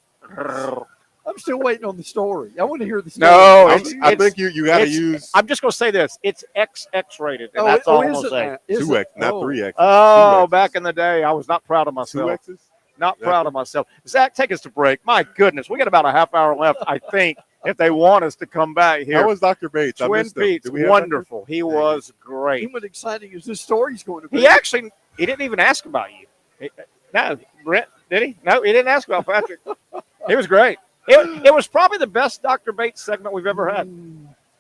I'm still waiting on the story. I want to hear the story. No, I think you got to use. I'm just going to say this. It's XX rated, and that's all I'm going to say. 2X, not 3X. Oh, back in the day, I was not proud of myself. 2 X's? Not proud of myself. Zach, take us to break. My goodness, we got about a half hour left, I think, if they want us to come back here. How was Dr. Bates? Twin Peaks, wonderful. He was great. What exciting is this story's going to be? He didn't even ask about you. No, Brent, did he? No, he didn't ask about Patrick. He was great. It was probably the best Dr. Bates segment we've ever had.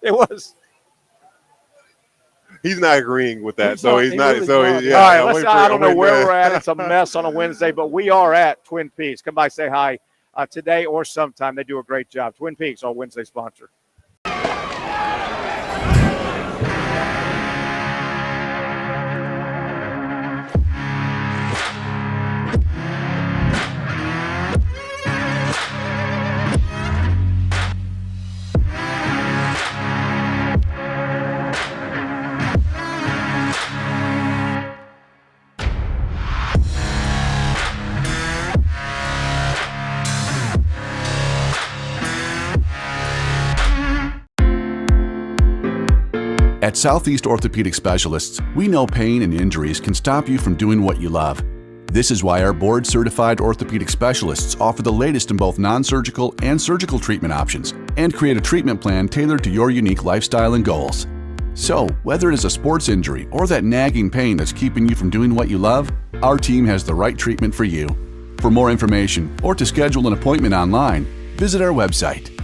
It was. He's not agreeing with that, so he's not. Really so not. yeah. All right, I don't know where we're at. It's a mess on a Wednesday, but we are at Twin Peaks. Come by, say hi today or sometime. They do a great job. Twin Peaks, our Wednesday sponsor. At Southeast Orthopedic Specialists, we know pain and injuries can stop you from doing what you love. This is why our board-certified orthopedic specialists offer the latest in both non-surgical and surgical treatment options and create a treatment plan tailored to your unique lifestyle and goals. So, whether it is a sports injury or that nagging pain that's keeping you from doing what you love, our team has the right treatment for you. For more information or to schedule an appointment online, visit our website.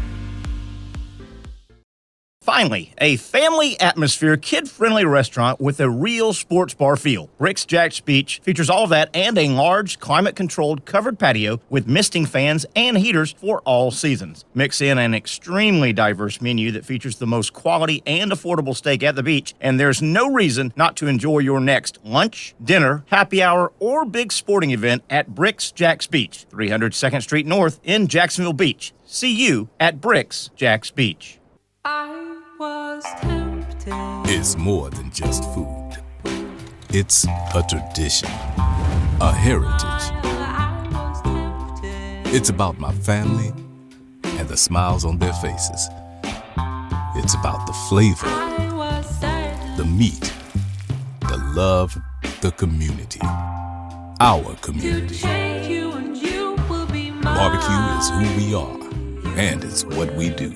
Finally, a family atmosphere, kid-friendly restaurant with a real sports bar feel. Rick's Jack's Beach features all that and a large, climate-controlled covered patio with misting fans and heaters for all seasons. Mix in an extremely diverse menu that features the most quality and affordable steak at the beach, and there's no reason not to enjoy your next lunch, dinner, happy hour, or big sporting event at Rick's Jack's Beach, 300 2nd Street North in Jacksonville Beach. See you at Rick's Jack's Beach. I was tempted. It's more than just food. It's a tradition, a heritage. It's about my family and the smiles on their faces. It's about the flavor, the meat, the love, the community. Our community. Barbecue is who we are, and it's what we do.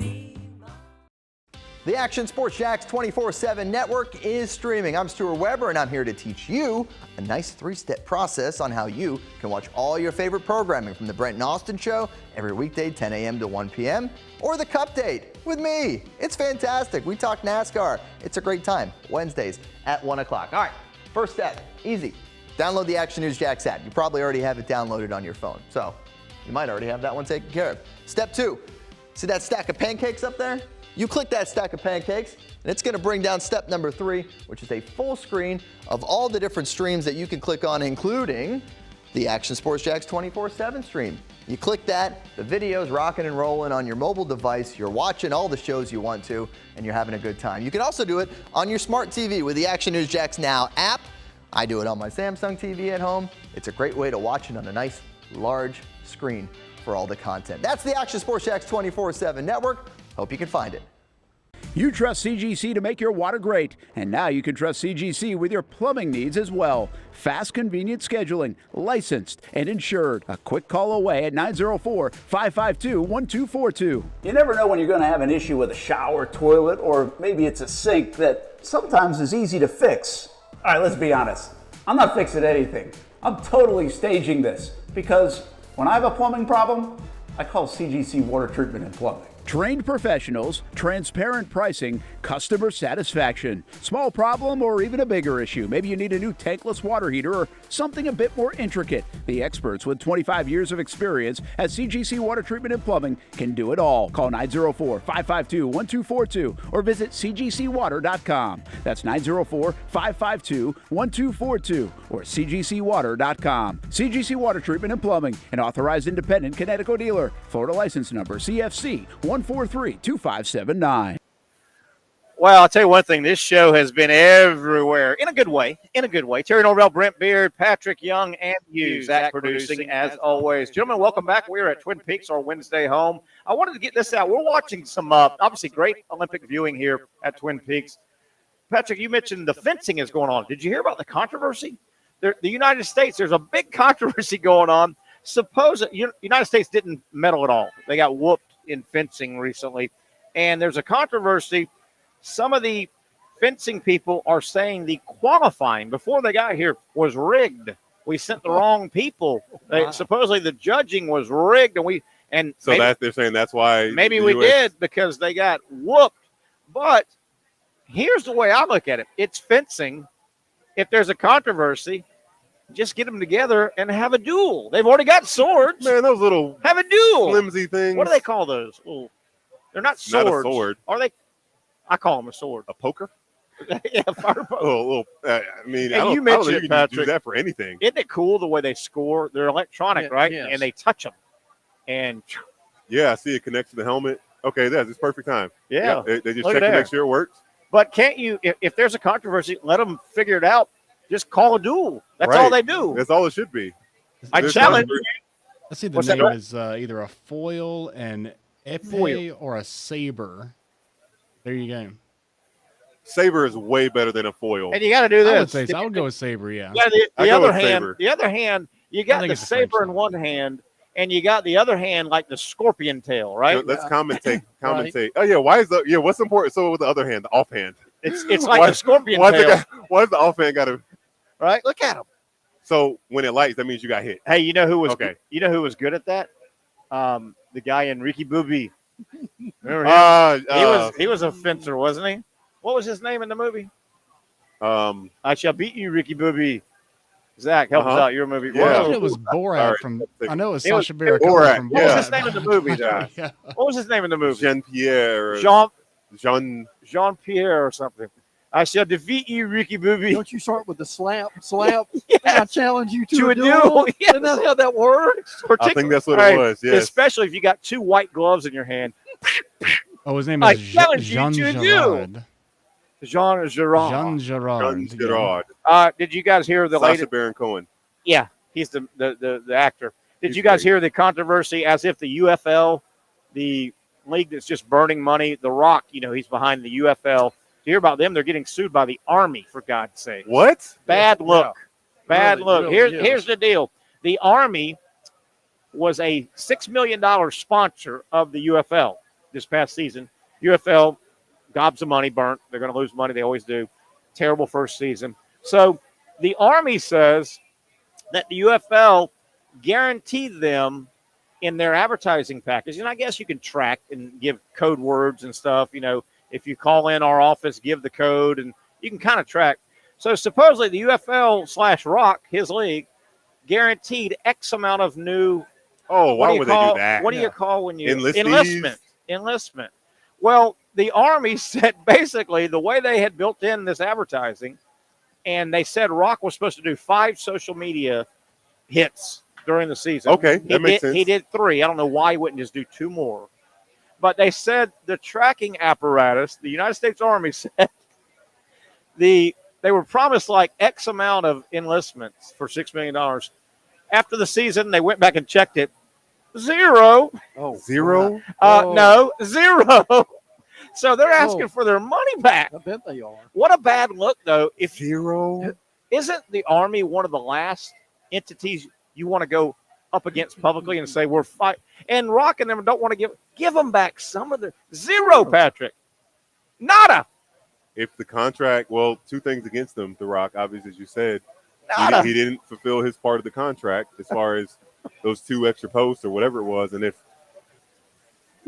The Action Sports Jax 24/7 network is streaming. I'm Stuart Weber, and I'm here to teach you a nice three-step process on how you can watch all your favorite programming from the Brent and Austin Show every weekday 10 a.m. to 1 p.m. or the Cup Date with me. It's fantastic. We talk NASCAR. It's a great time. Wednesdays at 1 o'clock. All right, first step, easy. Download the Action News Jax app. You probably already have it downloaded on your phone, so you might already have that one taken care of. Step 2, see that stack of pancakes up there? You click that stack of pancakes, and it's going to bring down step number 3, which is a full screen of all the different streams that you can click on, including the Action Sports Jax 24/7 stream. You click that, the video's rocking and rolling on your mobile device, you're watching all the shows you want to, and you're having a good time. You can also do it on your smart TV with the Action News Jax Now app. I do it on my Samsung TV at home. It's a great way to watch it on a nice large screen for all the content. That's the Action Sports Jacks 24/7 network. Hope you can find it. You trust CGC to make your water great, and now you can trust CGC with your plumbing needs as well. Fast, convenient scheduling, licensed and insured. A quick call away at 904-552-1242. You never know when you're going to have an issue with a shower, toilet, or maybe it's a sink that sometimes is easy to fix. All right, let's be honest. I'm not fixing anything. I'm totally staging this because when I have a plumbing problem, I call CGC Water Treatment and Plumbing. Trained professionals, transparent pricing, customer satisfaction. Small problem or even a bigger issue. Maybe you need a new tankless water heater or something a bit more intricate. The experts with 25 years of experience at CGC Water Treatment and Plumbing can do it all. Call 904-552-1242 or visit cgcwater.com. That's 904-552-1242 or cgcwater.com. CGC Water Treatment and Plumbing, an authorized independent Connecticut dealer. Florida license number CFC 1432579. Well, I'll tell you one thing. This show has been everywhere in a good way. In a good way. Terry Norvelle, Brent Beard, Patrick Young, and you, Zach producing as always. Gentlemen, welcome back. We are at Twin Peaks, our Wednesday home. I wanted to get this out. We're watching some, obviously, great Olympic viewing here at Twin Peaks. Patrick, you mentioned the fencing is going on. Did you hear about the controversy? The United States, there's a big controversy going on. Suppose United States didn't medal at all. They got whooped in fencing recently, and there's a controversy. Some of the fencing people are saying the qualifying before they got here was rigged. We sent the wrong people. Supposedly the judging was rigged, and so maybe, they're saying that's why maybe we did because they got whooped. But here's the way I look at it: it's fencing. If there's a controversy, just get them together and have a duel. They've already got swords. Man, those little have a duel. Flimsy things. What do they call those? Well, they're not swords. Not a sword. Are they? I call them a sword. A poker? Yeah, fire poker. I mean, and I you mentioned don't it, Patrick. do that for anything. Isn't it cool the way they score? They're electronic, right? Yes. And they touch them. And yeah, I see it connects to the helmet. Okay, it's perfect time. Yeah. They just check to make sure it works. But can't you, if there's a controversy, let them figure it out. Just call a duel. That's all they do. That's all it should be. I challenge. I see the name is either a foil, an épée, or a saber. There you go. Saber is way better than a foil. And you got to do this. I would say so. I would go with saber, yeah. The other hand, you got the saber in one hand, and you got the other hand like the scorpion tail, right? Let's commentate. Right. Oh yeah, what's important? So with the other hand, the offhand. It's like the scorpion tail. Why does the offhand got to? Right, look at him. So when it lights, that means you got hit. Hey, you know who was okay? You know who was good at that? The guy in Ricky Bobby. Remember him? He was a fencer, wasn't he? What was his name in the movie? I Shall Beat You, Ricky Bobby. Zach, help us out. Your movie. Yeah. It was Borat from. I know it was Sacha Baron Cohen from Borat. What was his name in the movie, John? What was his name in the movie? Jean-Pierre or something. I shall defeat you, Ricky Bobby. Don't you start with the slap? Yes. I challenge you to a duel. Yes. Isn't that how that works? I think that's what it was, yes. Especially if you got two white gloves in your hand. Oh, his name is Jean Girard. Jean Girard. Jean Girard. Jean Girard. Did you guys hear the Sacha latest? Baron Cohen. Yeah, he's the actor. Did you guys hear the controversy as if the UFL, the league that's just burning money, The Rock, he's behind the UFL. To hear about them, they're geting sued by the Army, for God's sake. What? Bad look. Yeah. Bad look. Really Here's the deal. The Army was a $6 million sponsor of the UFL this past season. UFL, gobs of money burnt. They're going to lose money. They always do. Terrible first season. So the Army says that the UFL guaranteed them in their advertising package. And I guess you can track and give code words and stuff, if you call in our office, give the code, and you can kind of track. So supposedly the UFL/Rock, his league, guaranteed X amount of new. Oh, why would they do that? What do you call when you enlistment? Enlistment. Well, the Army said basically the way they had built in this advertising, and they said Rock was supposed to do 5 social media hits during the season. Okay, that makes sense. He did 3. I don't know why he wouldn't just do 2 more. But they said the tracking apparatus, the United States Army said they were promised like X amount of enlistments for $6 million. after the season, they went back and checked it. 0. Oh, Zero? No, 0. So they're asking for their money back. I bet they are. What a bad look, though. If 0? Isn't the Army one of the last entities you want to go up against publicly and say we're fighting? And Rock and them don't want to give them back some of their 0, Patrick. Nada. If the contract, well, 2 things against them, The Rock, obviously, as you said. Nada. He didn't fulfill his part of the contract as far as those 2 extra posts or whatever it was. And if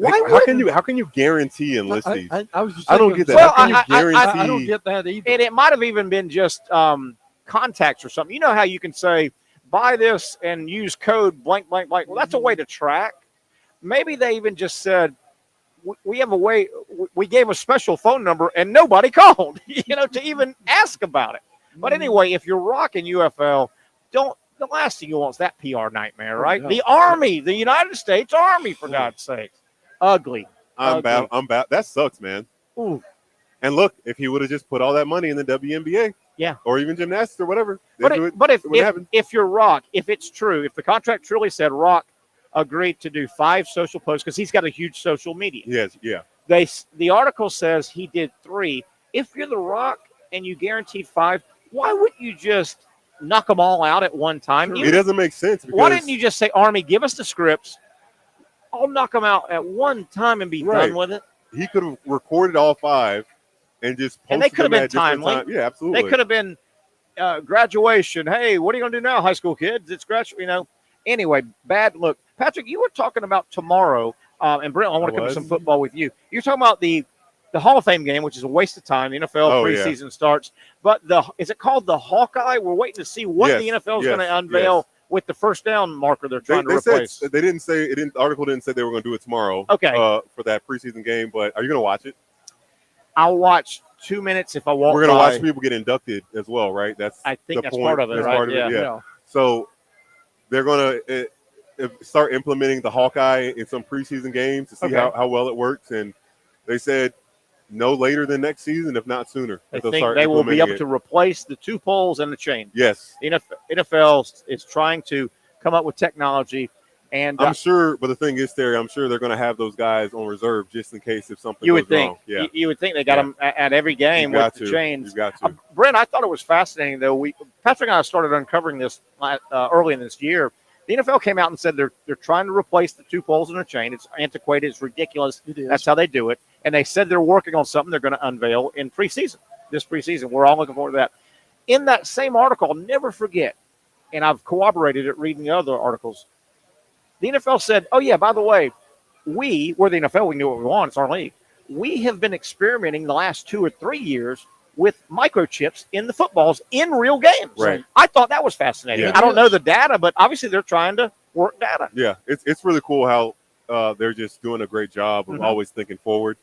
how can you guarantee and list these? I was just I don't get that. Well, how can you guarantee? I don't get that either. And it might have even been just contacts or something. You know how you can say, buy this and use code blank, blank, blank. Well, that's a way to track. Maybe they even just said, we have a way, we gave a special phone number and nobody called, to even ask about it. But anyway, if you're rocking UFL, the last thing you want is that PR nightmare, right? No. The Army, the United States Army, for God's sake. Ugly. I'm bad. That sucks, man. Ooh. And look, if he would have just put all that money in the WNBA, or even gymnastics or whatever, but if you're Rock, if it's true, if the contract truly said Rock agreed to do 5 social posts because he's got a huge social media. Yes, yeah. The article says he did 3. If you're the Rock and you guaranteed 5, why wouldn't you just knock them all out at one time? It doesn't make sense. Why didn't you just say, Army, give us the scripts? I'll knock them out at one time and be done with it. He could have recorded all 5 and just posted and they could have been timely. timely. Yeah, absolutely. They could have been graduation. Hey, what are you going to do now, high school kids? It's graduation, Anyway, bad look. Patrick, you were talking about tomorrow, and Brent, I want to come to some football with you. You're talking about the Hall of Fame game, which is a waste of time. The NFL preseason starts. But is it called the Hawkeye? We're waiting to see what the NFL is going to unveil with the first down marker they're trying to replace. They didn't say the article didn't say they were going to do it tomorrow. Okay. For that preseason game, but are you going to watch it? I'll watch 2 minutes if I walk. We're going to watch people get inducted as well, right? I think that's point. part of it, that's right? Part of it, yeah. So they're going to start implementing the Hawkeye in some preseason games to see how well it works. And they said no later than next season, if not sooner. I think they will be able to replace the 2 poles and the chain. Yes. NFL is trying to come up with technology. And I'm sure, but the thing is, Terry, I'm sure they're going to have those guys on reserve just in case if something you would goes think. wrong. Yeah. You would think they got them at every game with the chains. You've got to. Brent, I thought it was fascinating, though. Patrick and I started uncovering this early in this year. The NFL came out and said they're trying to replace the 2 poles in a chain. It's antiquated. It's ridiculous. It is. That's how they do it. And they said they're working on something they're going to unveil in this preseason. We're all looking forward to that. In that same article, I'll never forget, and I've corroborated it reading the other articles, the NFL said, oh, yeah, by the way, we're the NFL. We can do what we want. It's our league. We have been experimenting the last 2 or 3 years with microchips in the footballs in real games. Right. I thought that was fascinating. Yeah. I don't know the data, but obviously they're trying to work data. Yeah, it's really cool how they're just doing a great job of always thinking forward.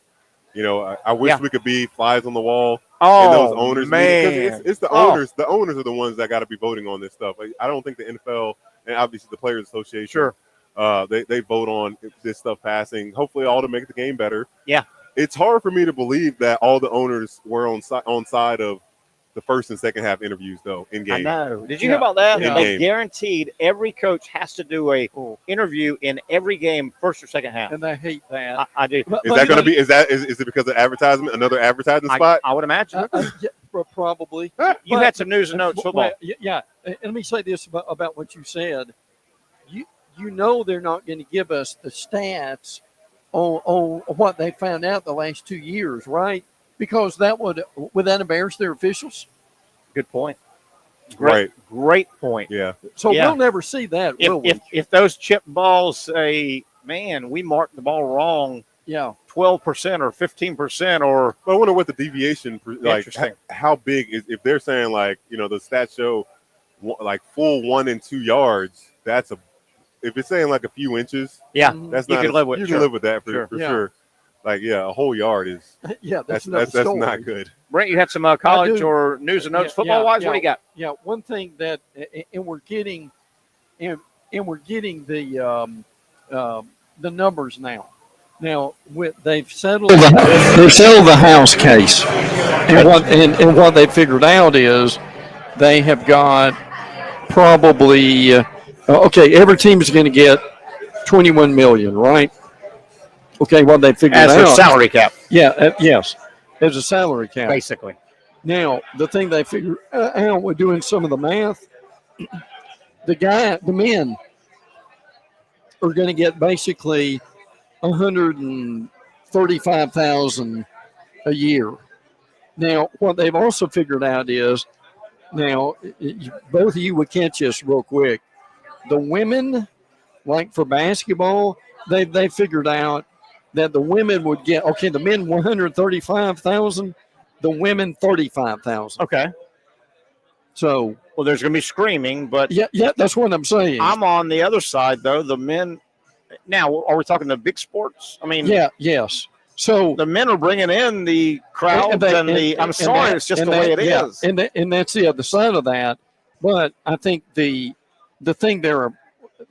I wish we could be flies on the wall. And those owners, man. It's the owners. The owners are the ones that got to be voting on this stuff. I don't think the NFL and obviously the Players Association. Sure. They vote on this stuff passing. Hopefully, all to make the game better. Yeah. It's hard for me to believe that all the owners were on side of the first and second half interviews, though, in game. I know. Did you hear about that? In They game. guaranteed every coach has to do a interview in every game, first or second half. And I hate that. I do. Is that going to be? Is it because of advertisement? Another advertising spot? I would imagine. Yeah, probably. You had some news and notes football. Yeah. And let me say this about what you said. You know they're not going to give us the stats on what they found out the last 2 years, right? Because would that embarrass their officials? Good point. Right. Great point. Yeah. So we'll never see that, will we? If those chip balls say, man, we marked the ball wrong, 12% or 15% or. Well, I wonder what the deviation, like Interesting. how big is, if they're saying like, the stats show like full 1 and 2 yards, if it's saying like a few inches, that's you not, can live with, you can live with that for Sure. sure. Like, a whole yard is, that's not good. Brent, you had some college or news and notes football wise. What do you got? Yeah, one thing that, and we're getting, and we're geting the numbers now. Now they've settled the House case, and what they figured out is they have got probably Okay, every team is going to get $21 million, right? Okay, well, they figured as out. their salary cap. Yeah, yes, as a salary cap. Basically. Now, the thing they figured out with doing some of the math, the men are going to get basically $135,000 a year. Now, what they've also figured out is, now, both of you would catch this real quick. The women, like for basketball, they figured out that the women would get, the men $135,000, the women $35,000. Okay. So, well, there's going to be screaming, but yeah, that's what I'm saying. I'm on the other side, though. The men. Now, are we talking the big sports? I mean, yes. So the men are bringing in the crowds I'm sorry, it's just the way it is. And that's the other side of that. But I think the thing there,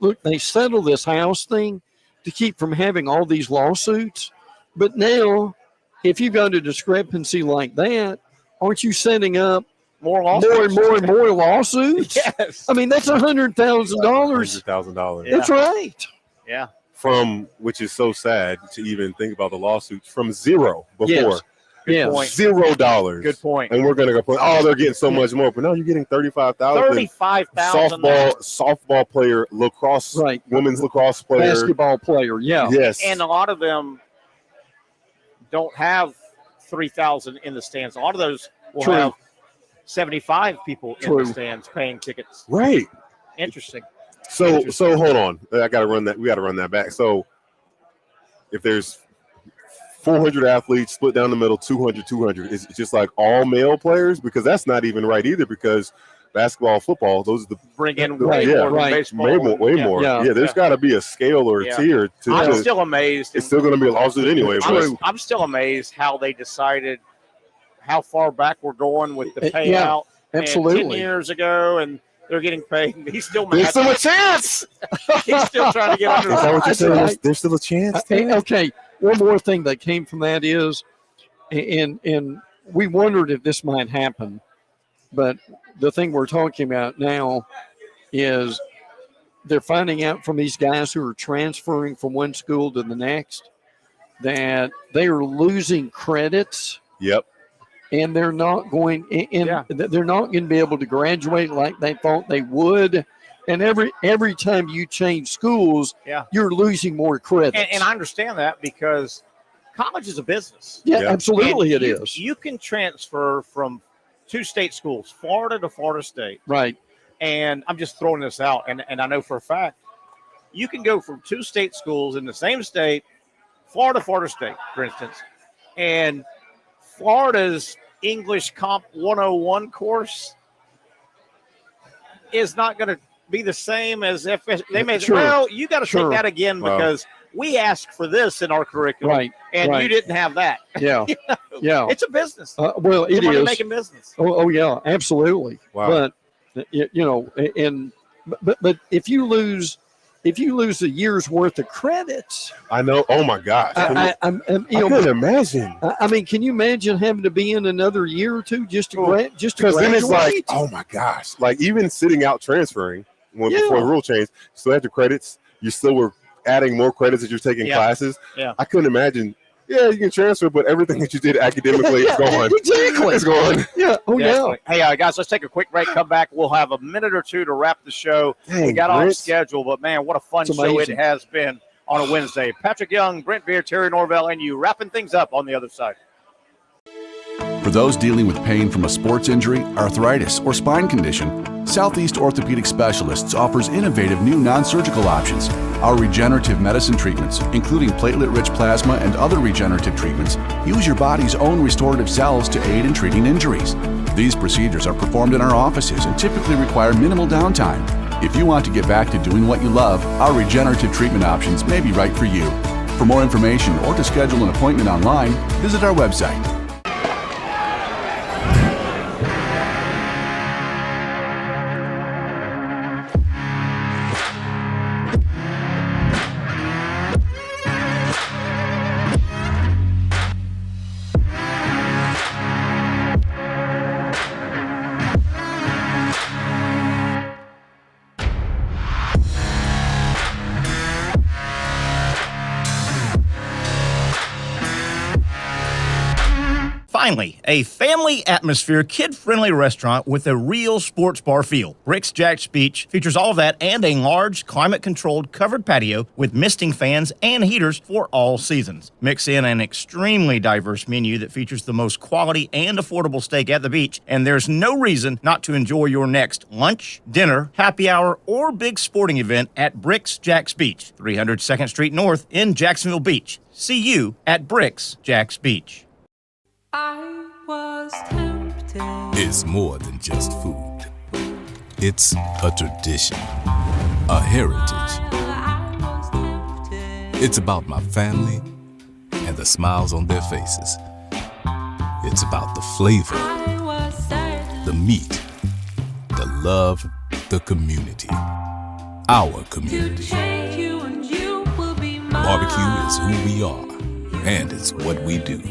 look, they settled this house thing to keep from having all these lawsuits. But now, if you've got a discrepancy like that, aren't you setting up more lawsuits? More and more lawsuits? Yes. I mean, that's $100,000. $100,000. That's right. Yeah. From, which is so sad to even think about the lawsuits, from zero before. Good point. $0. Good point. And we're going to go, oh, they're getting so much more. But no, you're getting $35,000. $35,000. Softball player, lacrosse, right. Women's lacrosse player. Basketball player, yeah. Yes. And a lot of them don't have 3,000 in the stands. A lot of those will have 75 people in the stands paying tickets. Right. Interesting. So hold on. I got to run that. We got to run that back. So if there's 400 athletes split down the middle, 200, is it just like all male players? Because that's not even right either, because basketball, football, those are the bring in way more than baseball. Way more. Yeah, there's got to be a scale or a tier. I'm still amazed. It's still going to be a lawsuit anyway. I'm still amazed how they decided how far back we're going with the payout. Yeah, absolutely. And 10 years ago, and they're getting paid. He's still mad. There's still a chance. He's still trying to get under. Is that what you're saying? There's still a chance. Okay. One more thing that came from that is, and we wondered if this might happen, but the thing we're talking about now is they're finding out from these guys who are transferring from one school to the next that they are losing credits. Yep. And they're not going, they're not going to be able to graduate like they thought they would. And every time you change schools, you're losing more credits. And I understand that because college is a business. Yeah, absolutely it is. You can transfer from two state schools, Florida to Florida State. Right. And I'm just throwing this out, and I know for a fact, you can go from two state schools in the same state, Florida State, for instance, and Florida's English Comp 101 course is not going to be the same as if they may say, well, you got to take that again because we asked for this in our curriculum, and you didn't have that. Yeah, yeah. It's a business. Well, it's it is. Making business. Oh, yeah, absolutely. Wow. But but if you lose a year's worth of credits, I know. Oh my gosh! I couldn't imagine. I mean, can you imagine having to be in another year or two just to graduate? Because then it's like, oh my gosh! Like even sitting out transferring before the rule change, so after credits, you still were adding more credits as you're taking classes. Yeah, I couldn't imagine. Yeah, you can transfer, but everything that you did academically is gone. Exactly, it's gone. Yeah. Oh yeah. Hey, guys, let's take a quick break. Come back. We'll have a minute or two to wrap the show. We got on schedule, but man, what a fun show it has been on a Wednesday. Patrick Young, Brent Beer, Terry Norvelle, and you wrapping things up on the other side. For those dealing with pain from a sports injury, arthritis, or spine condition, Southeast Orthopedic Specialists offers innovative new non-surgical options. Our regenerative medicine treatments, including platelet-rich plasma and other regenerative treatments, use your body's own restorative cells to aid in treating injuries. These procedures are performed in our offices and typically require minimal downtime. If you want to get back to doing what you love, our regenerative treatment options may be right for you. For more information or to schedule an appointment online, visit our website. Finally, a family atmosphere, kid-friendly restaurant with a real sports bar feel. Rick's Jack's Beach features all of that and a large, climate-controlled covered patio with misting fans and heaters for all seasons. Mix in an extremely diverse menu that features the most quality and affordable steak at the beach, and there's no reason not to enjoy your next lunch, dinner, happy hour, or big sporting event at Rick's Jack's Beach, 300 2nd Street North in Jacksonville Beach. See you at Rick's Jack's Beach. I was tempted. It's more than just food. It's a tradition, a heritage. It's about my family and the smiles on their faces. It's about the flavor, the meat, the love, the community. Our community. Barbecue is who we are, and it's what we do.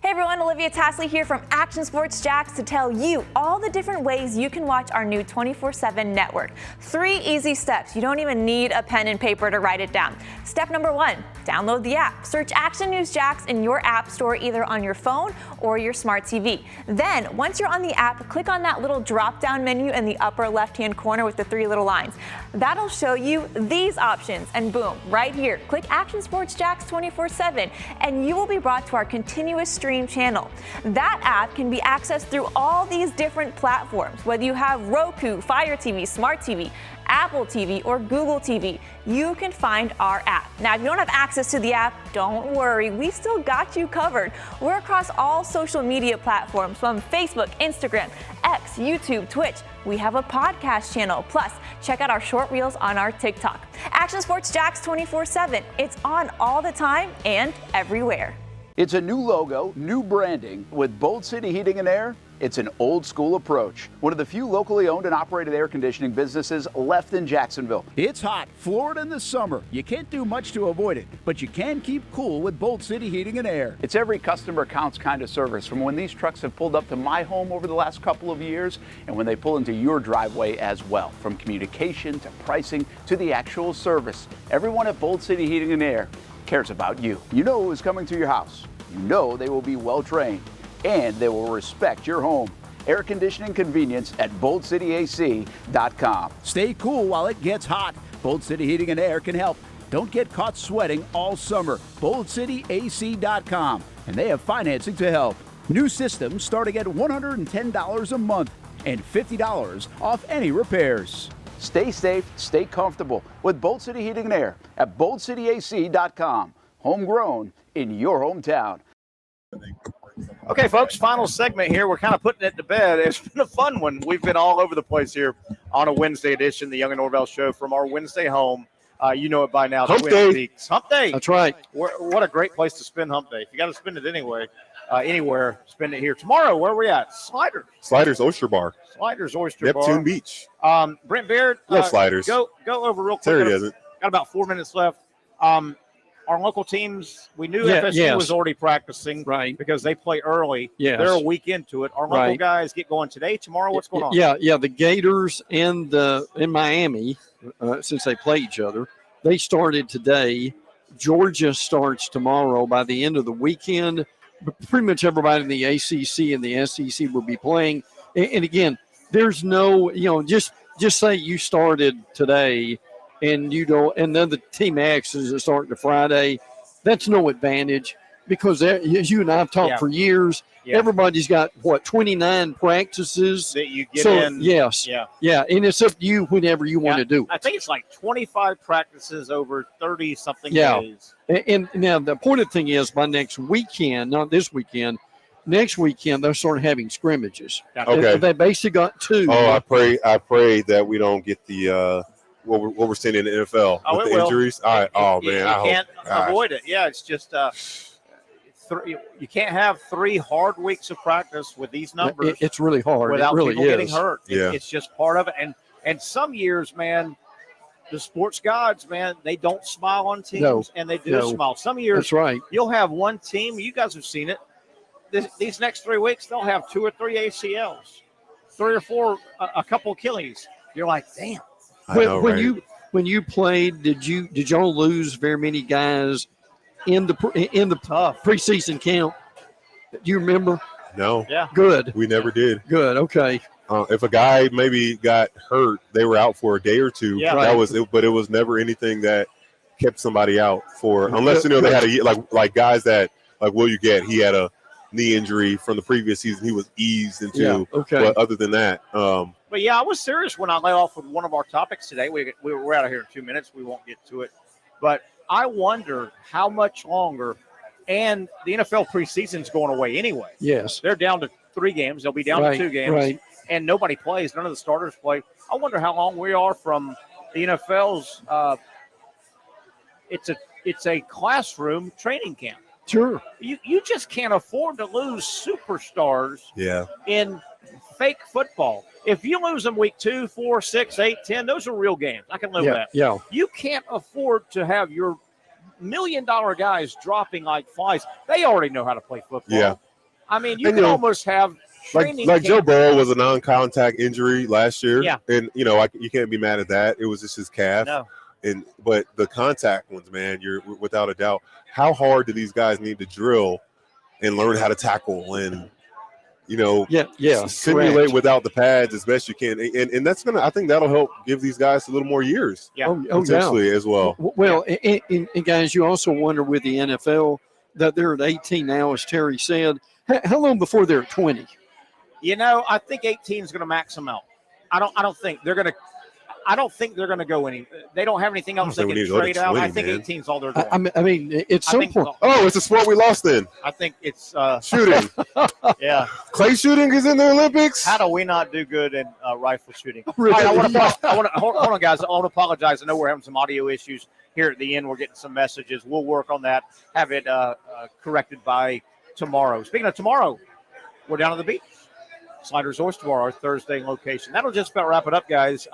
Hey everyone, Olivia Tasley here from Action Sports Jacks to tell you all the different ways you can watch our new 24/7 network. 3 easy steps. You don't even need a pen and paper to write it down. Step number 1, download the app. Search Action News Jacks in your app store either on your phone or your smart TV. Then, once you're on the app, click on that little drop-down menu in the upper left-hand corner with the 3 little lines. That'll show you these options, and boom, right here, click Action Sports Jacks 24/7, and you will be brought to our continuous stream channel. That app can be accessed through all these different platforms. Whether you have Roku, Fire TV, Smart TV, Apple TV, or Google TV, you can find our app. Now, if you don't have access to the app, don't worry, we still got you covered. We're across all social media platforms from Facebook, Instagram, X, YouTube, Twitch. We have a podcast channel. Plus, check out our short reels on our TikTok. Action Sports Jacks 24/7. It's on all the time and everywhere. It's a new logo, new branding. With Bold City Heating and Air, it's an old school approach. One of the few locally owned and operated air conditioning businesses left in Jacksonville. It's hot, Florida in the summer. You can't do much to avoid it, but you can keep cool with Bold City Heating and Air. It's every customer counts kind of service, from when these trucks have pulled up to my home over the last couple of years and when they pull into your driveway as well. From communication to pricing to the actual service, everyone at Bold City Heating and Air cares about you. You know who's coming to your house. You know they will be well trained, and they will respect your home. Air conditioning convenience at boldcityac.com. Stay cool while it gets hot. Bold City Heating and Air can help. Don't get caught sweating all summer. boldcityac.com, and they have financing to help. New systems starting at $110 a month and $50 off any repairs. Stay safe, stay comfortable with Bold City Heating and Air at boldcityac.com. Homegrown in your hometown. Okay, folks, final segment here. We're kind of putting it to bed. It's been a fun one. We've been all over the place here on a Wednesday edition, the Young and Norvelle Show from our Wednesday home. You know it by now. Hump Twin Day. Peaks. Hump Day. That's right. What a great place to spend Hump Day. If you got to spend it anywhere, spend it here. Tomorrow, where are we at? Sliders Oyster Bar. Sliders Oyster Bar. Neptune Beach. Brent Beard. Love Sliders. Go over real quick. Terry doesn't. Got about 4 minutes left. Our local teams, we knew FSU was already practicing, right? Because they play early. Yes. They're a week into it. Our local guys get going today, tomorrow. What's going on? Yeah. The Gators in Miami, since they play each other, they started today. Georgia starts tomorrow. By the end of the weekend, pretty much everybody in the ACC and the SEC will be playing. And again, there's no, just say you started today. And and then the Team X is starting to Friday. That's no advantage because as you and I have talked for years. Yeah. Everybody's got 29 practices that you get in. Yes, yeah, and it's up to you whenever you want to do. I think it's like 25 practices over 30 something days. And now the important thing is by next weekend, not this weekend. Next weekend they'll start having scrimmages. Okay, they basically got 2. Oh, I pray that we don't get the. What we're seeing in the NFL with the injuries. All right. Oh, man. You can't avoid it. Yeah, it's just you can't have 3 hard weeks of practice with these numbers. It's really hard. Without really people getting hurt. Yeah. It's just part of it. And some years, man, the sports gods, man, they don't smile on teams, and they do smile. Some years, that's right. You'll have one team. You guys have seen it. These next 3 weeks, they'll have 2 or 3 ACLs, 3 or 4, a couple Achilles. You're like, damn. When you played, did y'all lose very many guys in the preseason camp? Do you remember? No. Yeah. Good. We never did. Good. Okay. If a guy maybe got hurt, they were out for a day or two. Yeah. That was it, but it was never anything that kept somebody out for, unless they had like guys that like Will You Get, he had a knee injury from the previous season. He was eased into. Yeah, okay. But other than that, But yeah, I was serious when I led off with one of our topics today. We're out of here in 2 minutes. We won't get to it, but I wonder how much longer. And the NFL preseason is going away anyway. Yes. They're down to 3 games. They'll be down to 2 games. Right. And nobody plays. None of the starters play. I wonder how long we are from the NFL's it's a classroom training camp. Sure. You just can't afford to lose superstars yeah. in fake football. If you lose them week 2, 4, 6, 8, 10, those are real games. I can live with that. Yeah. You can't afford to have your $1 million guys dropping like flies. They already know how to play football. Yeah. I mean, you can almost have training like Joe camp. Burrow was a non-contact injury last year. Yeah. And you can't be mad at that. It was just his calf. No. But the contact ones, man, you're without a doubt. How hard do these guys need to drill and learn how to tackle and simulate correct. without the pads as best you can, and that's I think that'll help give these guys a little more years, potentially as well. Well, and guys, you also wonder with the NFL that they're at 18 now, as Terry said. How long before they're at 20? I think 18 is going to max them out. I don't think they're going to. I don't think they're going to go any. They don't have anything else they can trade out. I think 18 is all they're going. I mean, at some point. Oh, it's a sport we lost then. I think it's shooting. Yeah, clay shooting is in the Olympics. How do we not do good in rifle shooting? Really? All right, I want to hold on, guys. I want to apologize. I know we're having some audio issues here at the end. We're getting some messages. We'll work on that. Have it corrected by tomorrow. Speaking of tomorrow, we're down at the beach. Sliders Oyster Bar, our Thursday location. That'll just about wrap it up, guys.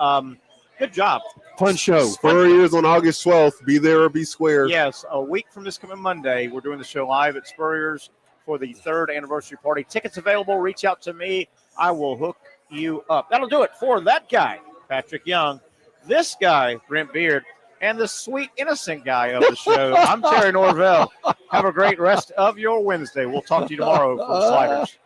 Good job. Fun show. Spurriers on August 12th. Be there or be square. Yes, a week from this coming Monday, we're doing the show live at Spurriers for the 3rd anniversary party. Tickets available. Reach out to me. I will hook you up. That'll do it for that guy, Patrick Young, this guy, Brent Beard, and the sweet, innocent guy of the show. I'm Terry Norvelle. Have a great rest of your Wednesday. We'll talk to you tomorrow from Sliders.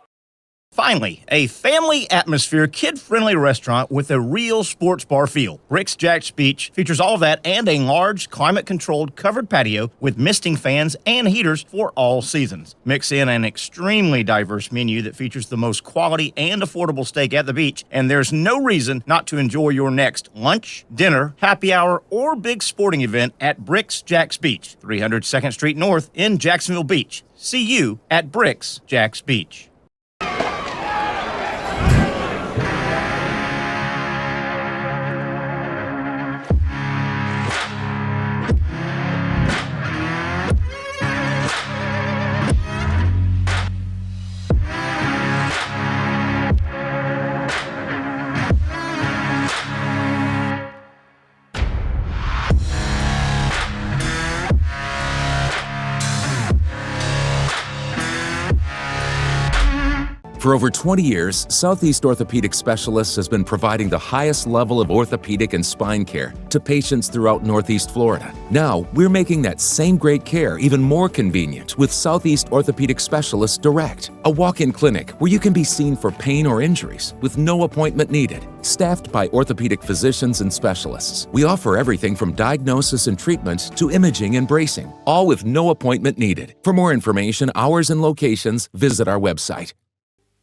Finally, a family atmosphere, kid-friendly restaurant with a real sports bar feel. Rick's Jack's Beach features all of that and a large, climate-controlled covered patio with misting fans and heaters for all seasons. Mix in an extremely diverse menu that features the most quality and affordable steak at the beach, and there's no reason not to enjoy your next lunch, dinner, happy hour, or big sporting event at Rick's Jack's Beach, 300 2nd Street North in Jacksonville Beach. See you at Rick's Jack's Beach. For over 20 years, Southeast Orthopedic Specialists has been providing the highest level of orthopedic and spine care to patients throughout Northeast Florida. Now, we're making that same great care even more convenient with Southeast Orthopedic Specialists Direct, a walk-in clinic where you can be seen for pain or injuries with no appointment needed. Staffed by orthopedic physicians and specialists, we offer everything from diagnosis and treatment to imaging and bracing, all with no appointment needed. For more information, hours, and locations, visit our website.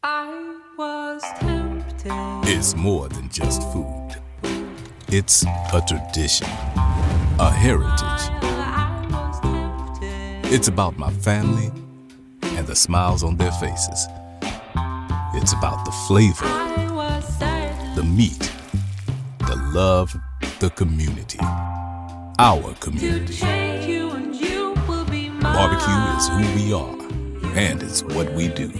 I was tempted. It's more than just food. It's a tradition, a heritage. It's about my family and the smiles on their faces. It's about the flavor, the meat, the love, the community. Our community. Barbecue is who we are, and it's what we do.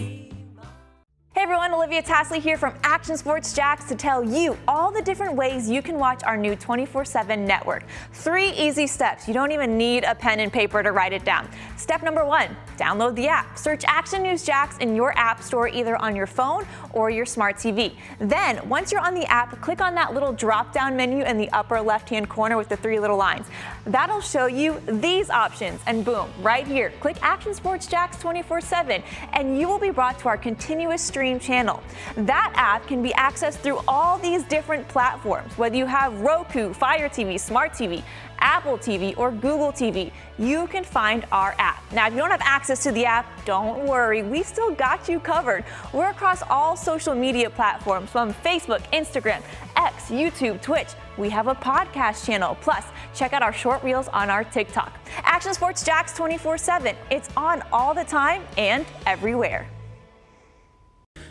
Hey everyone, Olivia Tasley here from Action Sports Jacks to tell you all the different ways you can watch our new 24/7 network. 3 easy steps. You don't even need a pen and paper to write it down. Step number 1, download the app. Search Action News Jacks in your app store either on your phone or your smart TV. Then, once you're on the app, click on that little drop-down menu in the upper left-hand corner with the 3 little lines. That'll show you these options, and boom, right here, click Action Sports Jacks 24/7, and you will be brought to our continuous stream channel. That app can be accessed through all these different platforms, whether you have Roku, Fire TV, Smart TV, Apple TV, or Google TV. You can find our app. Now, if you don't have access to the app, don't worry, we still got you covered. We're across all social media platforms from Facebook, Instagram, X, YouTube, Twitch. We have a podcast channel. Plus, check out our short reels on our TikTok. Action Sports Jacks 24/7. It's on all the time and everywhere.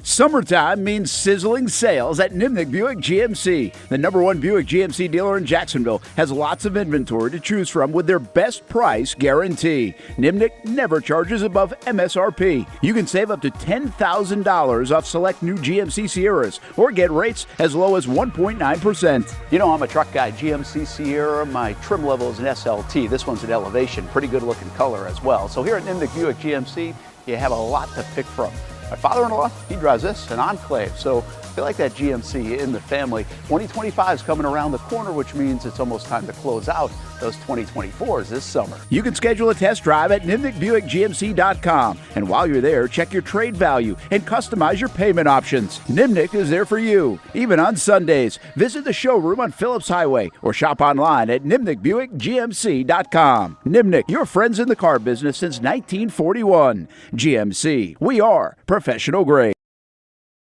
Summertime means sizzling sales at Nimnick Buick GMC. The #1 Buick GMC dealer in Jacksonville has lots of inventory to choose from with their best price guarantee. Nimnick never charges above MSRP. You can save up to $10,000 off select new GMC Sierras or get rates as low as 1.9%. You know, I'm a truck guy. GMC Sierra, my trim level is an SLT. This one's an Elevation. Pretty good looking color as well. So here at Nimnick Buick GMC, you have a lot to pick from. My father-in-law, he drives this, an Enclave, so I feel like that GMC in the family. 2025 is coming around the corner, which means it's almost time to close out those 2024s this summer. You can schedule a test drive at NimnickBuickGMC.com, and while you're there, check your trade value and customize your payment options. Nimnick is there for you, even on Sundays. Visit the showroom on Phillips Highway or shop online at NimnickBuickGMC.com. Nimnick, your friends in the car business since 1941. GMC, we are professional grade.